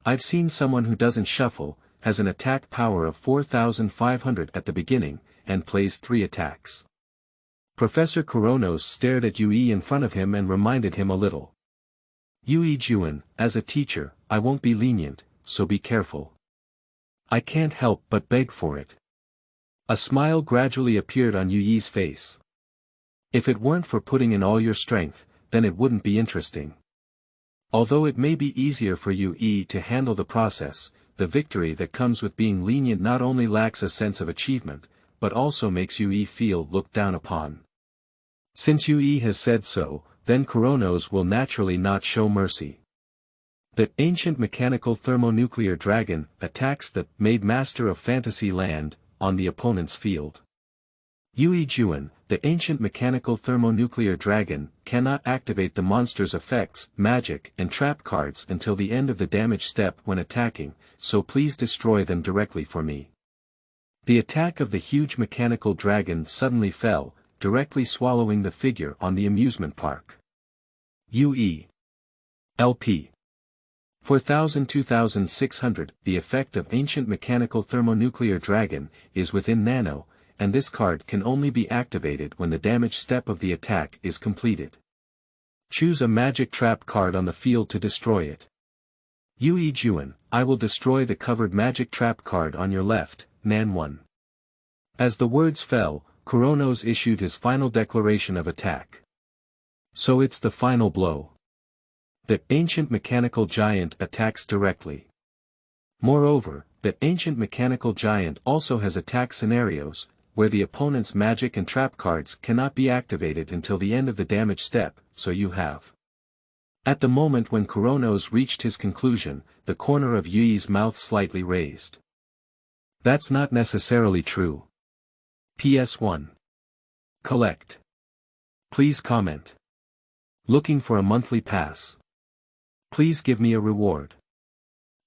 I've seen someone who doesn't shuffle, has an attack power of 4500 at the beginning, and plays 3 attacks. Professor Kuronos stared at Youyi in front of him and reminded him a little. Youyi Juan, as a teacher, I won't be lenient, so be careful. I can't help but beg for it. A smile gradually appeared on Youyi's face. If it weren't for putting in all your strength, then it wouldn't be interesting. Although it may be easier for Youyi to handle the process, the victory that comes with being lenient not only lacks a sense of achievement, but also makes Youyi feel looked down upon. Since Youyi has said so, then Kuronos will naturally not show mercy. The ancient mechanical thermonuclear dragon attacks the made master of fantasy land on the opponent's field. Youyi Juan, the ancient mechanical thermonuclear dragon, cannot activate the monster's effects, magic, and trap cards until the end of the damage step when attacking, so please destroy them directly for me. The attack of the huge mechanical dragon suddenly fell, directly swallowing the figure on the amusement park. Youyi. LP. 4000-2600, the effect of ancient mechanical thermonuclear dragon, is within nano, and this card can only be activated when the damage step of the attack is completed. Choose a magic trap card on the field to destroy it. Youyi Juan, I will destroy the covered magic trap card on your left, Nan 1. As the words fell, Kuronos issued his final declaration of attack. So it's the final blow. The ancient mechanical giant attacks directly. Moreover, the ancient mechanical giant also has attack scenarios, where the opponent's magic and trap cards cannot be activated until the end of the damage step, so you have. At the moment when Kuronos reached his conclusion, the corner of Youyi's mouth slightly raised. That's not necessarily true. PS1. Collect. Please comment. Looking for a monthly pass. Please give me a reward.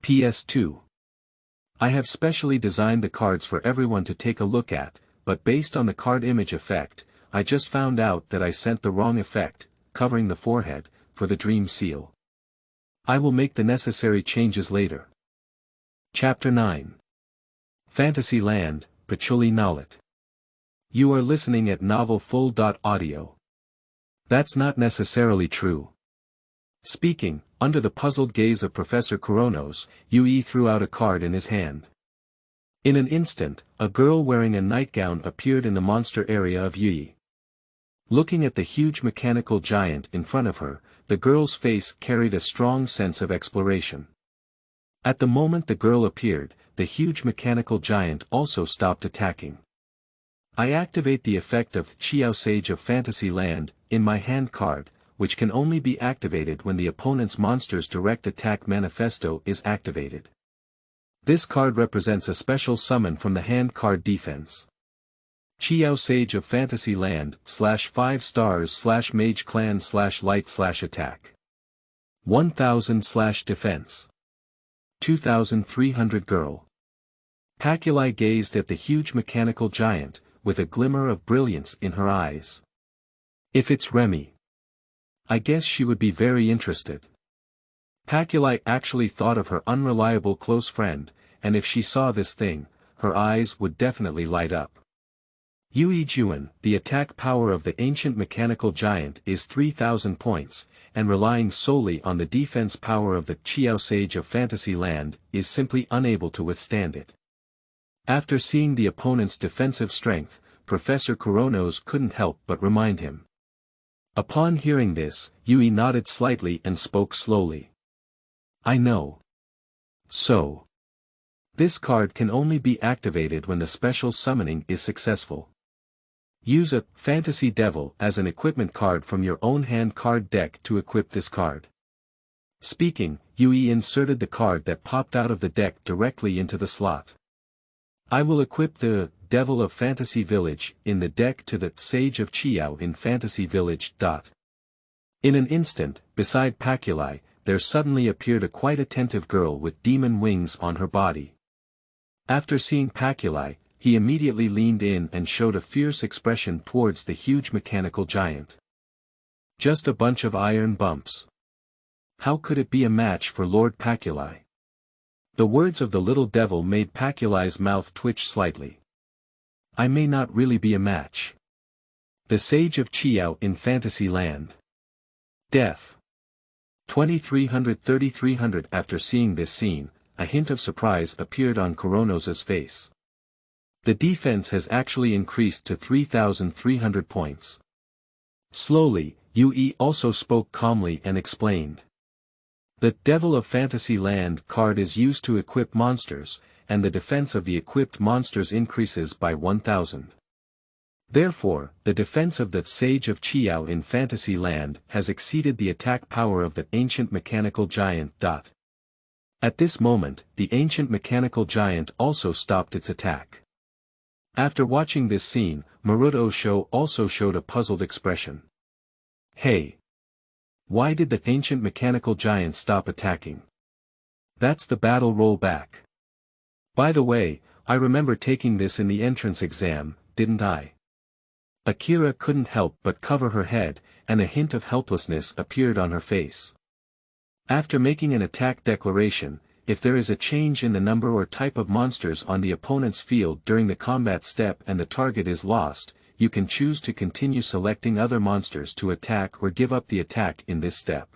PS2. I have specially designed the cards for everyone to take a look at, but based on the card image effect, I just found out that I sent the wrong effect, covering the forehead, for the dream seal. I will make the necessary changes later. Chapter 9. Fantasy Land, Pachuli Nolet. You are listening at Novel Full.audio. That's not necessarily true. Speaking, under the puzzled gaze of Professor Kuronos, Youyi threw out a card in his hand. In an instant, a girl wearing a nightgown appeared in the monster area of Youyi. Looking at the huge mechanical giant in front of her, the girl's face carried a strong sense of exploration. At the moment the girl appeared, the huge mechanical giant also stopped attacking. I activate the effect of Qiao Sage of Fantasy Land in my hand card, which can only be activated when the opponent's monster's direct attack manifesto is activated. This card represents a special summon from the hand card defense. Qiao Sage of Fantasy Land /5 stars /mage clan /light /attack. 1000 defense. 2300 girl. Pachuli gazed at the huge mechanical giant, with a glimmer of brilliance in her eyes. If it's Remy, I guess she would be very interested. Pachuli actually thought of her unreliable close friend, and if she saw this thing, her eyes would definitely light up. Youyi Juan, the attack power of the ancient mechanical giant is 3000 points, and relying solely on the defense power of the Qiao Sage of Fantasy Land is simply unable to withstand it. After seeing the opponent's defensive strength, Professor Kuronos couldn't help but remind him. Upon hearing this, Youyi nodded slightly and spoke slowly. I know. So. This card can only be activated when the special summoning is successful. Use a Fantasy Devil as an equipment card from your own hand card deck to equip this card. Speaking, Youyi inserted the card that popped out of the deck directly into the slot. I will equip the Devil of Fantasy Village in the deck to the Sage of Qiao in Fantasy Village. In an instant, beside Pachuli, there suddenly appeared a quite attentive girl with demon wings on her body. After seeing Pachuli, he immediately leaned in and showed a fierce expression towards the huge mechanical giant. Just a bunch of iron bumps. How could it be a match for Lord Pachuli? The words of the little devil made Pachuli's mouth twitch slightly. I may not really be a match. The Sage of Qiao in Fantasy Land. Death. 2300-3300. After seeing this scene, a hint of surprise appeared on Kuronos' face. The defense has actually increased to 3300 points. Slowly, Youyi also spoke calmly and explained. The Devil of Fantasy Land card is used to equip monsters, and the defense of the equipped monsters increases by 1000. Therefore, the defense of the Sage of Qiao in Fantasy Land has exceeded the attack power of the ancient mechanical giant. At this moment, the ancient mechanical giant also stopped its attack. After watching this scene, Maruto also showed a puzzled expression. Hey! Why did the ancient mechanical giant stop attacking? That's the battle rollback. By the way, I remember taking this in the entrance exam, didn't I? Akira couldn't help but cover her head, and a hint of helplessness appeared on her face. After making an attack declaration, if there is a change in the number or type of monsters on the opponent's field during the combat step and the target is lost, you can choose to continue selecting other monsters to attack or give up the attack in this step.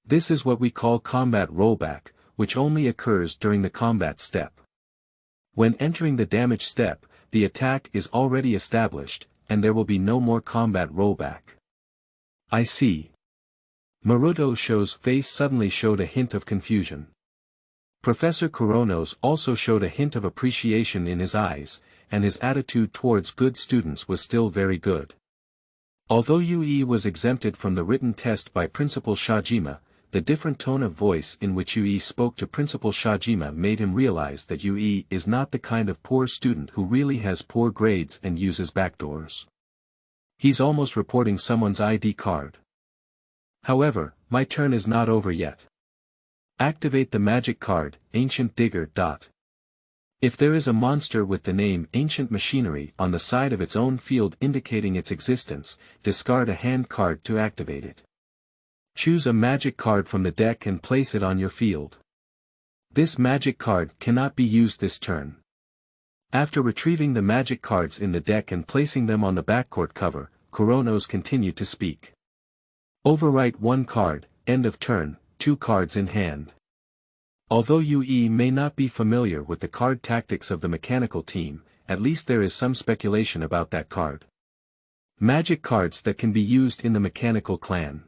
This is what we call combat rollback, which only occurs during the combat step. When entering the damage step, the attack is already established, and there will be no more combat rollback. I see. Maruto's face suddenly showed a hint of confusion. Professor Kuronos also showed a hint of appreciation in his eyes, and his attitude towards good students was still very good. Although Youyi was exempted from the written test by Principal Shajima, the different tone of voice in which Youyi spoke to Principal Shajima made him realize that Youyi is not the kind of poor student who really has poor grades and uses backdoors. He's almost reporting someone's ID card. However, my turn is not over yet. Activate the magic card, Ancient Digger. If there is a monster with the name Ancient Machinery on the side of its own field indicating its existence, discard a hand card to activate it. Choose a magic card from the deck and place it on your field. This magic card cannot be used this turn. After retrieving the magic cards in the deck and placing them on the backcourt cover, Kuronos continued to speak. Overwrite 1 card, end of turn, 2 cards in hand. Although Youyi may not be familiar with the card tactics of the mechanical team, at least there is some speculation about that card. Magic cards that can be used in the mechanical clan.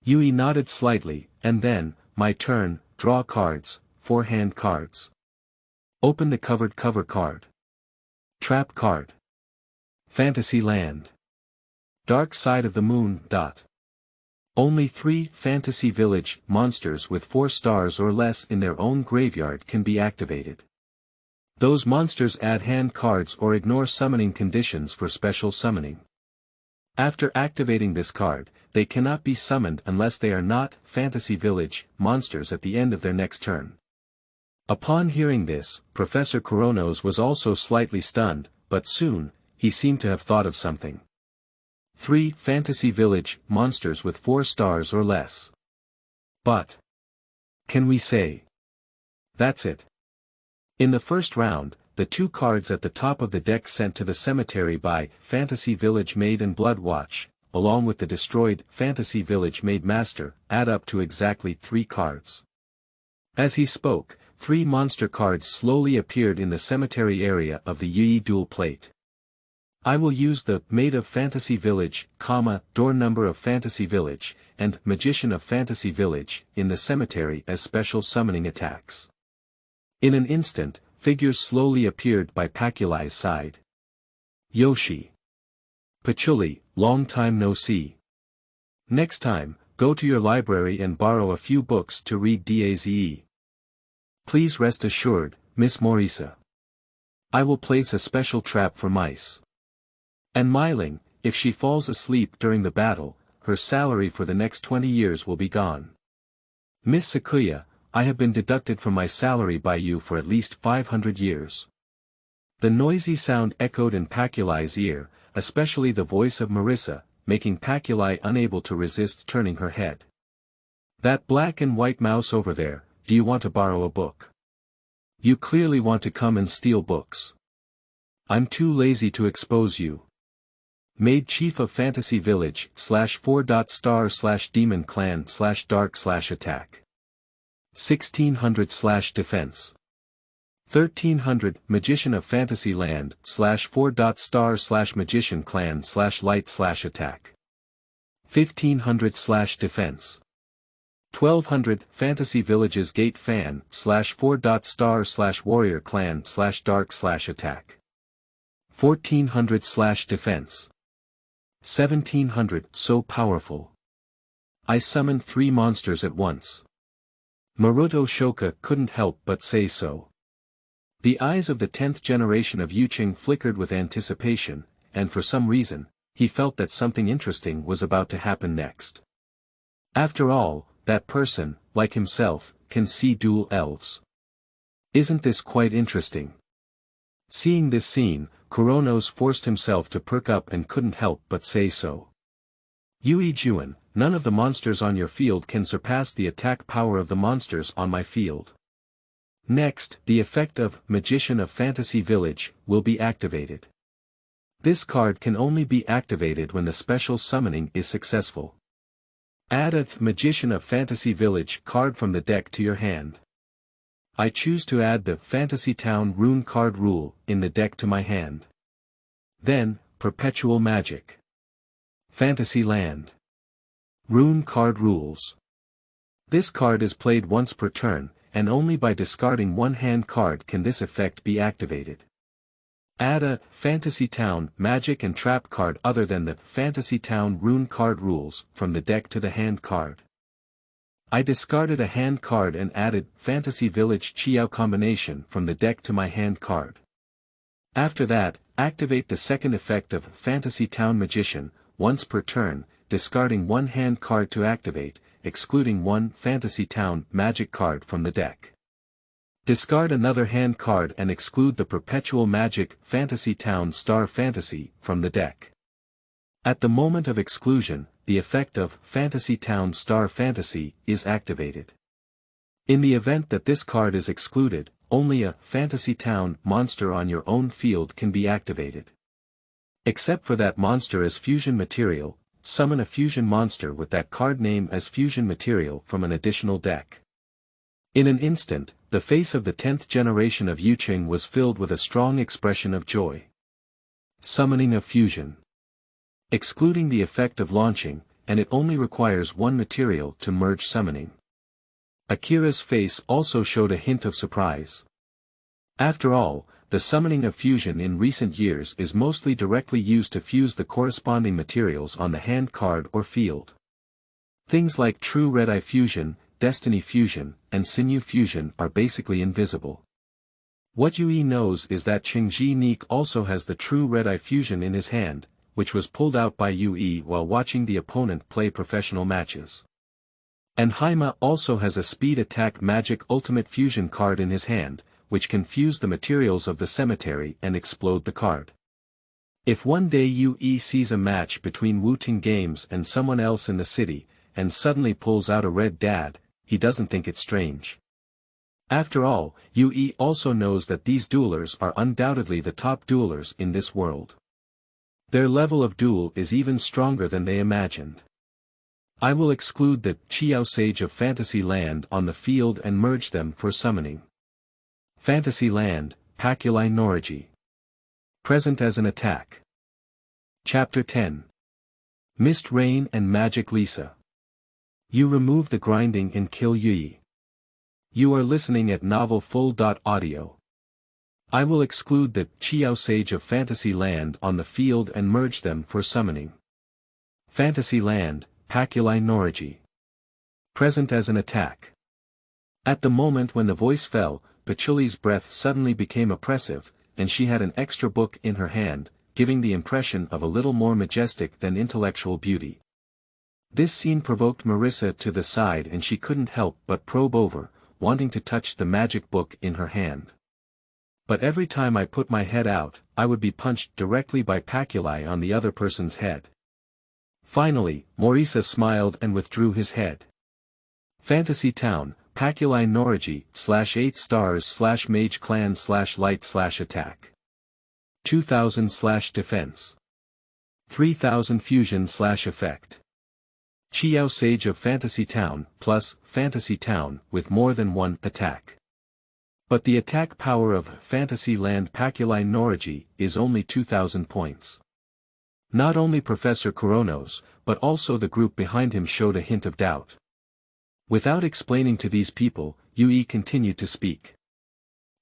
Youyi nodded slightly, and then, my turn, draw cards, 4 hand cards. Open the covered cover card. Trap card. Fantasy land. Dark side of the moon. Only 3 fantasy village monsters with 4 stars or less in their own graveyard can be activated. Those monsters add hand cards or ignore summoning conditions for special summoning. After activating this card, they cannot be summoned unless they are not fantasy village monsters at the end of their next turn. Upon hearing this, Professor Kuronos was also slightly stunned, but soon, he seemed to have thought of something. 3 fantasy village monsters with 4 stars or less. But can we say that's it? In the first round, the 2 cards at the top of the deck sent to the cemetery by Fantasy Village Maid and Blood Watch, along with the destroyed Fantasy Village Maid Master, add up to exactly 3 cards. As he spoke, 3 monster cards slowly appeared in the cemetery area of the Youyi dual plate. I will use the Maid of Fantasy Village, Door Number of Fantasy Village, and Magician of Fantasy Village, in the cemetery as special summoning attacks. In an instant, figures slowly appeared by Pachuli's side. Yoshi. Pachuli, long time no see. Next time, go to your library and borrow a few books to read Daze. Please rest assured, Miss Morisa. I will place a special trap for mice. And Myling, if she falls asleep during the battle, her salary for the next 20 years will be gone. Miss Sakuya, I have been deducted from my salary by you for at least 500 years. The noisy sound echoed in Pachuli's ear, especially the voice of Marissa, making Pachuli unable to resist turning her head. That black and white mouse over there, do you want to borrow a book? You clearly want to come and steal books. I'm too lazy to expose you. Made Chief of Fantasy Village, /4. Demon Clan /dark /attack. 1600 defense. 1300 Magician of Fantasy Land, /4. Magician Clan /light attack. 1500 defense. 1200 Fantasy Villages Gate Fan, /4. Warrior Clan /dark attack. 1400 defense. 1700 So powerful. I summoned 3 monsters at once. Maruto Shoka couldn't help but say so. The eyes of the 10th generation of Yuching flickered with anticipation, and for some reason, he felt that something interesting was about to happen next. After all, that person, like himself, can see dual elves. Isn't this quite interesting? Seeing this scene, Kuronos forced himself to perk up and couldn't help but say so. Youyi Juan, none of the monsters on your field can surpass the attack power of the monsters on my field. Next, the effect of Magician of Fantasy Village will be activated. This card can only be activated when the special summoning is successful. Add a Magician of Fantasy Village card from the deck to your hand. I choose to add the Fantasy Town Rune card rule in the deck to my hand. Then, Perpetual Magic. Fantasy Land. Rune card rules. This card is played once per turn, and only by discarding 1 hand card can this effect be activated. Add a Fantasy Town Magic and Trap card other than the Fantasy Town Rune card rules from the deck to the hand card. I discarded a hand card and added Fantasy Village Chiao combination from the deck to my hand card. After that, activate the second effect of Fantasy Town Magician, once per turn, discarding 1 hand card to activate, excluding 1 Fantasy Town Magic card from the deck. Discard another hand card and exclude the Perpetual Magic Fantasy Town Star Fantasy from the deck. At the moment of exclusion, the effect of Fantasy Town Star Fantasy is activated. In the event that this card is excluded, only a Fantasy Town monster on your own field can be activated. Except for that monster as fusion material, summon a fusion monster with that card name as fusion material from an additional deck. In an instant, the face of the 10th generation of Youyi was filled with a strong expression of joy. Summoning of fusion. Excluding the effect of launching, and it only requires one material to merge summoning. Akira's face also showed a hint of surprise. After all, the summoning of fusion in recent years is mostly directly used to fuse the corresponding materials on the hand card or field. Things like True Red-Eye Fusion, Destiny Fusion, and Sinew Fusion are basically invisible. What Youyi knows is that Changji Neek also has the True Red-Eye Fusion in his hand, which was pulled out by Youyi while watching the opponent play professional matches. And Haima also has a Speed Attack Magic Ultimate Fusion card in his hand, which can fuse the materials of the cemetery and explode the card. If one day Youyi sees a match between Wu-Ting Games and someone else in the city, and suddenly pulls out a Red Dad, he doesn't think it strange. After all, Youyi also knows that these duelers are undoubtedly the top duelers in this world. Their level of duel is even stronger than they imagined. I will exclude the Chiao Sage of Fantasy Land on the field and merge them for summoning. Fantasy Land, Pachuli Noriji. Present as an attack. Chapter 10. Mist Rain and Magic Lisa. You remove the grinding and kill Youyi. You are listening at novelfull.audio. I will exclude the Chiao Sage of Fantasy Land on the field and merge them for summoning. Fantasy Land, Pachuli Noriji. Present as an attack. At the moment when the voice fell, Pachuli's breath suddenly became oppressive, and she had an extra book in her hand, giving the impression of a little more majestic than intellectual beauty. This scene provoked Marissa to the side and she couldn't help but probe over, wanting to touch the magic book in her hand. But every time I put my head out, I would be punched directly by Pachuli on the other person's head. Finally, Morisa smiled and withdrew his head. Fantasy Town, Pachuli Noriji, /8 stars /mage clan /light /attack. 2000 /defense. 3000 fusion /effect. Chiao Sage of Fantasy Town, plus Fantasy Town, with more than one attack. But the attack power of Fantasy Land Pachuli Noriji is only 2000 points. Not only Professor Kuronos, but also the group behind him showed a hint of doubt. Without explaining to these people, Youyi continued to speak.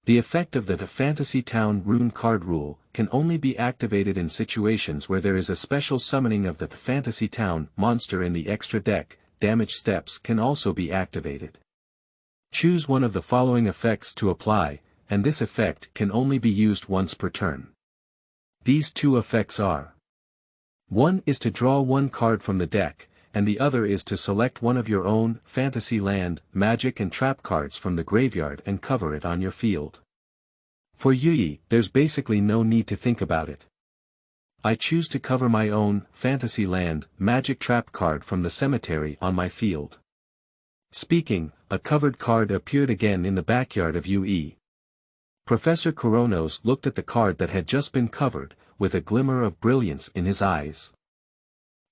The effect of the Fantasy Town Rune card rule can only be activated in situations where there is a special summoning of the Fantasy Town monster in the extra deck. Damage steps can also be activated. Choose one of the following effects to apply, and this effect can only be used once per turn. These two effects are: one is to draw one card from the deck, and the other is to select one of your own Fantasy Land, Magic and Trap cards from the graveyard and cover it on your field. For Youyi, there's basically no need to think about it. I choose to cover my own Fantasy Land, Magic Trap card from the cemetery on my field. Speaking, a covered card appeared again in the backyard of Youyi. Professor Kuronos looked at the card that had just been covered, with a glimmer of brilliance in his eyes.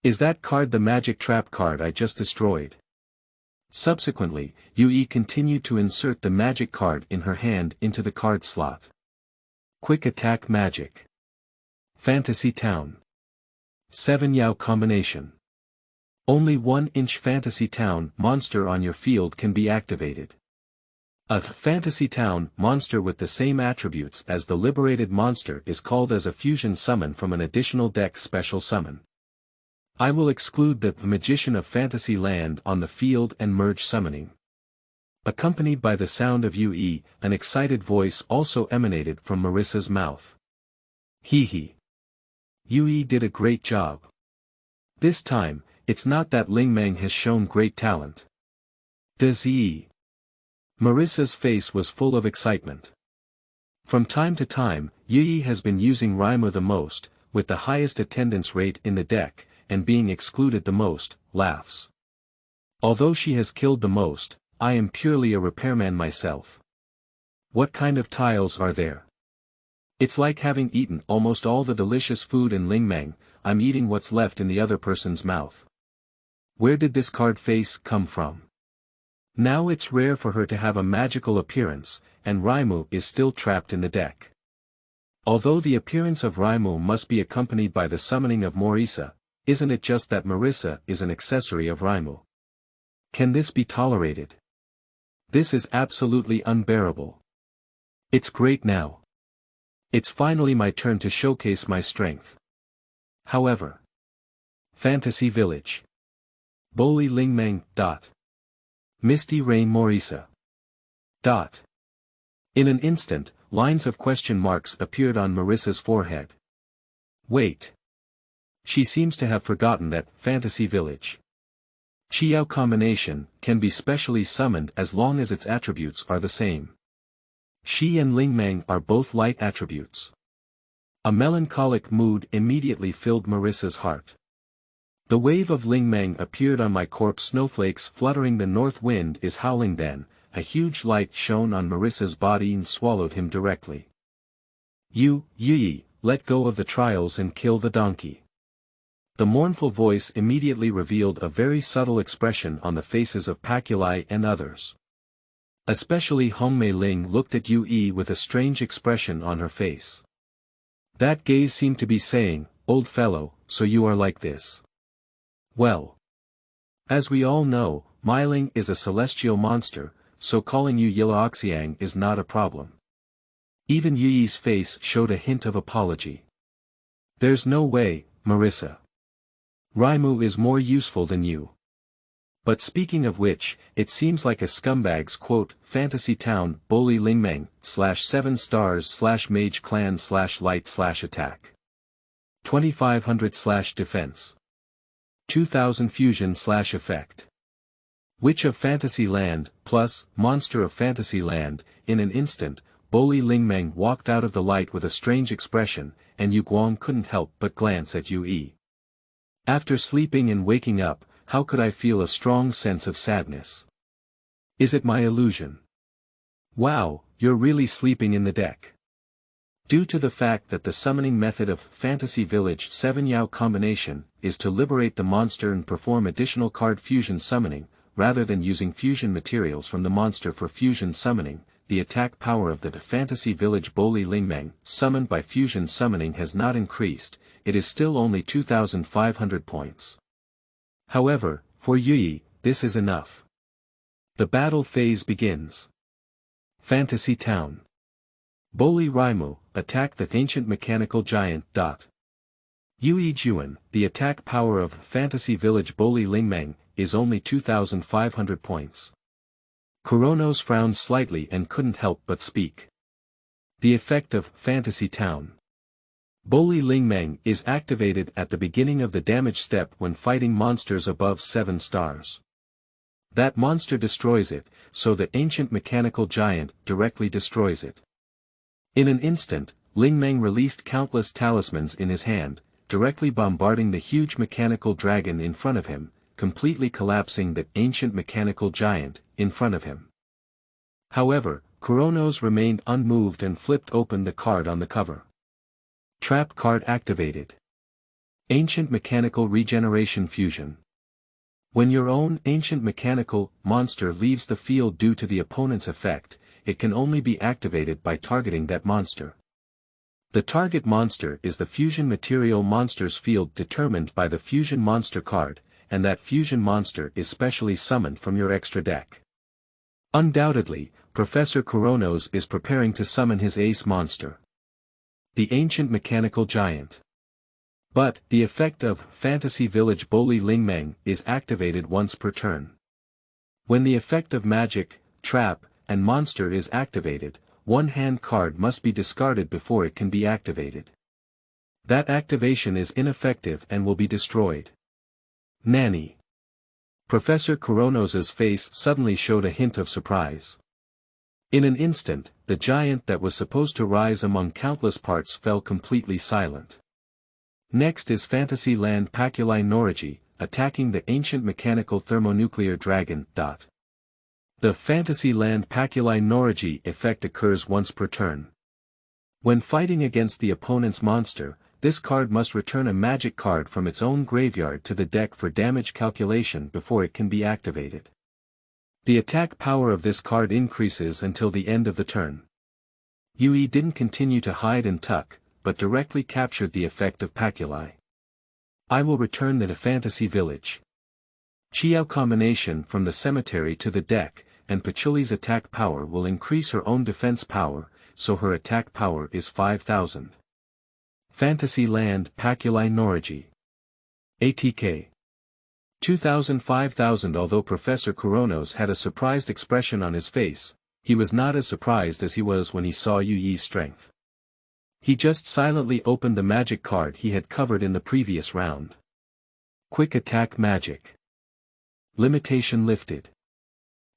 Is that card the magic trap card I just destroyed? Subsequently, Youyi continued to insert the magic card in her hand into the card slot. Quick Attack Magic. Fantasy Town. 7 Yao combination. Only 1-inch Fantasy Town monster on your field can be activated. A Fantasy Town monster with the same attributes as the liberated monster is called as a fusion summon from an additional deck special summon. I will exclude the Magician of Fantasy Land on the field and merge summoning. Accompanied by the sound of Youyi, an excited voice also emanated from Marissa's mouth. Hee hee. Youyi did a great job. This time, it's not that Lingmeng has shown great talent. Does he? Marissa's face was full of excitement. From time to time, Youyi has been using Reimer the most, with the highest attendance rate in the deck, and being excluded the most, laughs. Although she has killed the most, I am purely a repairman myself. What kind of tiles are there? It's like having eaten almost all the delicious food in Lingmeng, I'm eating what's left in the other person's mouth. Where did this card face come from? Now it's rare for her to have a magical appearance, and Raimu is still trapped in the deck. Although the appearance of Raimu must be accompanied by the summoning of Morisa, isn't it just that Marisa is an accessory of Raimu? Can this be tolerated? This is absolutely unbearable. It's great now. It's finally my turn to showcase my strength. However. Fantasy Village. Boliling. Misty Rain Morisa. In an instant, lines of question marks appeared on Marisa's forehead. Wait. She seems to have forgotten that Fantasy Village. Chiao combination can be specially summoned as long as its attributes are the same. Shi and Lingmeng are both light attributes. A melancholic mood immediately filled Marisa's heart. The wave of Lingmeng appeared on my corpse, snowflakes fluttering, the north wind is howling. Then, a huge light shone on Marisa's body and swallowed him directly. Youyi, let go of the trials and kill the donkey. The mournful voice immediately revealed a very subtle expression on the faces of Pachuli and others. Especially Hongmei Ling looked at Youyi with a strange expression on her face. That gaze seemed to be saying, "Old fellow, so you are like this." Well. As we all know, Myling is a celestial monster, so calling you Yilaoxiang is not a problem. Even Yuyi's face showed a hint of apology. There's no way, Marisa. Raimu is more useful than you. But speaking of which, it seems like a scumbag's quote, Fantasy Town, Boli Lingmeng, /7 stars /mage clan /light /attack. 2500 defense. 2000 fusion /effect. Witch of Fantasy Land, plus, Monster of Fantasy Land. In an instant, Boli Lingmeng walked out of the light with a strange expression, and Yu Guang couldn't help but glance at Youyi. After sleeping and waking up, how could I feel a strong sense of sadness? Is it my illusion? Wow, you're really sleeping in the deck. Due to the fact that the summoning method of Fantasy Village 7 Yao combination is to liberate the monster and perform additional card fusion summoning, rather than using fusion materials from the monster for fusion summoning, the attack power of the Fantasy Village Boli Lingmeng, summoned by fusion summoning, has not increased, it is still only 2,500 points. However, for Youyi, this is enough. The battle phase begins. Fantasy Town. Boli Raimu, attack the ancient mechanical giant. Youyi Juan, the attack power of Fantasy Village Boli Lingmeng, is only 2,500 points. Kuronos frowned slightly and couldn't help but speak. The effect of Fantasy Town. Boli Lingmeng is activated at the beginning of the damage step when fighting monsters above 7 stars. That monster destroys it, so the ancient mechanical giant directly destroys it. In an instant, Lingmeng released countless talismans in his hand, directly bombarding the huge mechanical dragon in front of him, completely collapsing the ancient mechanical giant in front of him. However, Kuronos remained unmoved and flipped open the card on the cover. Trap card activated. Ancient Mechanical Regeneration Fusion. When your own ancient mechanical monster leaves the field due to the opponent's effect, it can only be activated by targeting that monster. The target monster is the fusion material monster's field determined by the fusion monster card, and that fusion monster is specially summoned from your extra deck. Undoubtedly, Professor Kuronos is preparing to summon his ace monster, the ancient mechanical giant. But, the effect of Fantasy Village Boli Lingmeng is activated once per turn. When the effect of magic, trap, and monster is activated, one hand card must be discarded before it can be activated. That activation is ineffective and will be destroyed. Nanny. Professor Kuronos's face suddenly showed a hint of surprise. In an instant, the giant that was supposed to rise among countless parts fell completely silent. Next is Fantasy Land Pachuli Noriji, attacking the ancient mechanical thermonuclear dragon. The Fantasyland Pachuli Noriji effect occurs once per turn. When fighting against the opponent's monster, this card must return a magic card from its own graveyard to the deck for damage calculation before it can be activated. The attack power of this card increases until the end of the turn. Youyi didn't continue to hide and tuck, but directly captured the effect of Pachuli. I will return the Fantasy Village. Chiao combination from the cemetery to the deck, and Pachuli's attack power will increase her own defense power, so her attack power is 5,000. Fantasyland Pachuli Noriji. ATK. 2,000-5,000. Although Professor Kuronos had a surprised expression on his face, he was not as surprised as he was when he saw Youyi's strength. He just silently opened the magic card he had covered in the previous round. Quick attack magic. Limitation lifted.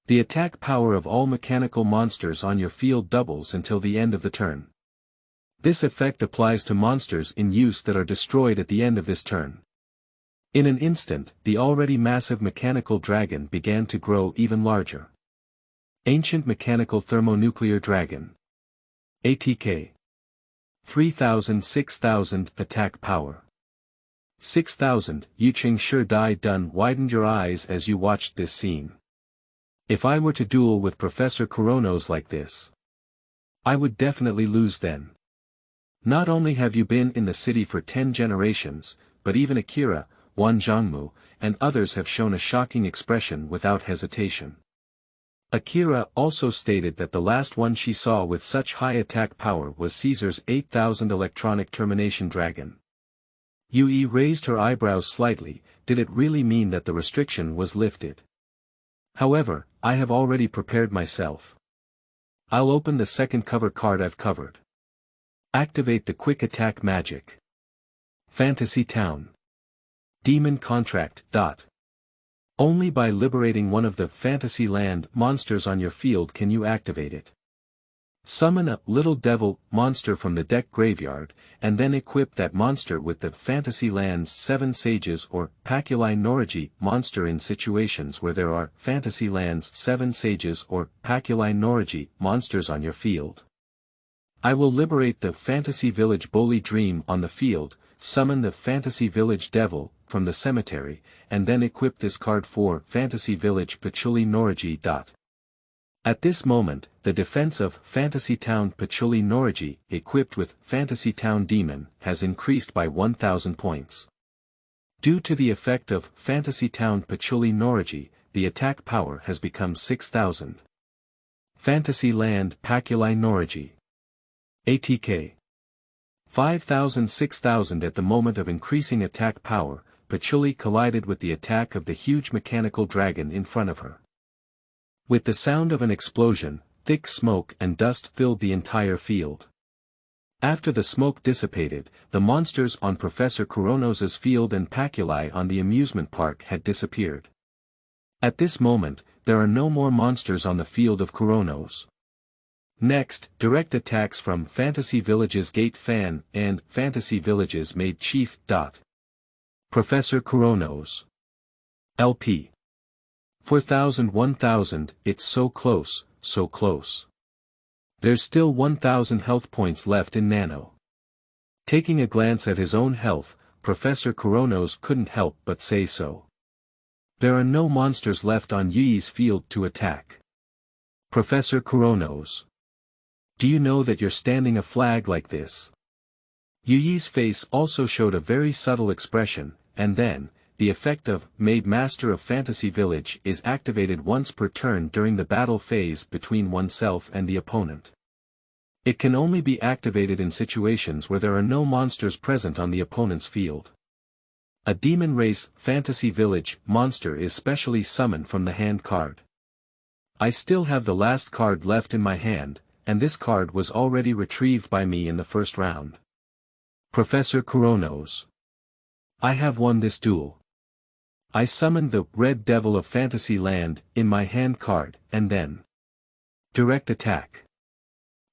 The attack power of all mechanical monsters on your field doubles until the end of the turn. This effect applies to monsters in use that are destroyed at the end of this turn. In an instant, the already massive mechanical dragon began to grow even larger. Ancient Mechanical Thermonuclear Dragon. ATK. 3,000-6,000 attack power. 6,000. Yuqing sure die done widened your eyes as you watched this scene. If I were to duel with Professor Kuronos like this, I would definitely lose then. Not only have you been in the city for 10 generations, but even Akira, Wan Zhongmu, and others have shown a shocking expression without hesitation. Akira also stated that the last one she saw with such high attack power was Caesar's 8,000 electronic termination dragon. Youyi raised her eyebrows slightly. Did it really mean that the restriction was lifted? However, I have already prepared myself. I'll open the second cover card I've covered. Activate the quick attack magic. Fantasy Town. Demon Contract. Only by liberating one of the Fantasyland monsters on your field can you activate it. Summon a little devil monster from the deck graveyard, and then equip that monster with the Fantasyland's 7 sages or Pachuli Noriji monster in situations where there are Fantasyland's 7 sages or Pachuli Noriji monsters on your field. I will liberate the Fantasy Village Boli Dream on the field, summon the Fantasy Village Devil from the cemetery, and then equip this card for Fantasy Village Pachuli Noriji. At this moment, the defense of Fantasy Town Pachuli Noriji, equipped with Fantasy Town Demon, has increased by 1,000 points. Due to the effect of Fantasy Town Pachuli Noriji, the attack power has become 6,000. Fantasyland Pachuli Noriji. ATK. 5,000-6,000. At the moment of increasing attack power, Pachuli collided with the attack of the huge mechanical dragon in front of her. With the sound of an explosion, thick smoke and dust filled the entire field. After the smoke dissipated, the monsters on Professor Kuronos's field and Pachuli on the amusement park had disappeared. At this moment, there are no more monsters on the field of Kuronos. Next, direct attacks from Fantasy Village's Gate Fan and Fantasy Village's Maid Chief. Professor Kuronos. LP. 4,000-1,000. It's so close, so close. There's still 1,000 health points left in Nano. Taking a glance at his own health, Professor Kuronos couldn't help but say so. There are no monsters left on Youyi's field to attack. Professor Kuronos. Do you know that you're standing a flag like this? Youyi's face also showed a very subtle expression, and then, the effect of Made Master of Fantasy Village is activated once per turn during the battle phase between oneself and the opponent. It can only be activated in situations where there are no monsters present on the opponent's field. A Demon Race Fantasy Village monster is specially summoned from the hand card. I still have the last card left in my hand, and this card was already retrieved by me in the first round. Professor Kuronos. I have won this duel. I summoned the Red Devil of Fantasyland in my hand card, and then direct attack.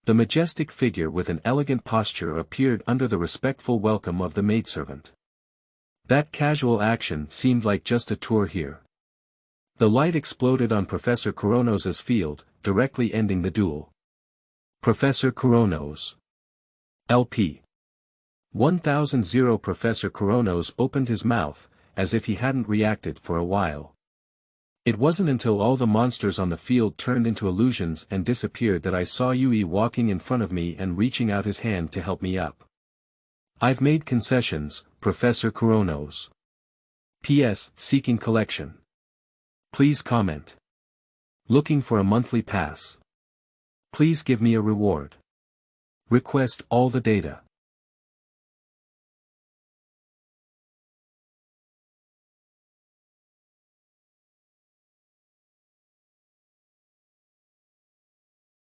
The majestic figure with an elegant posture appeared under the respectful welcome of the maidservant. That casual action seemed like just a tour here. The light exploded on Professor Kuronos' field, directly ending the duel. Professor Kuronos. LP. 1000. Professor Kuronos opened his mouth, as if he hadn't reacted for a while. It wasn't until all the monsters on the field turned into illusions and disappeared that I saw Youyi walking in front of me and reaching out his hand to help me up. I've made concessions, Professor Kuronos. P.S. Seeking collection. Please comment. Looking for a monthly pass. Please give me a reward. Request all the data.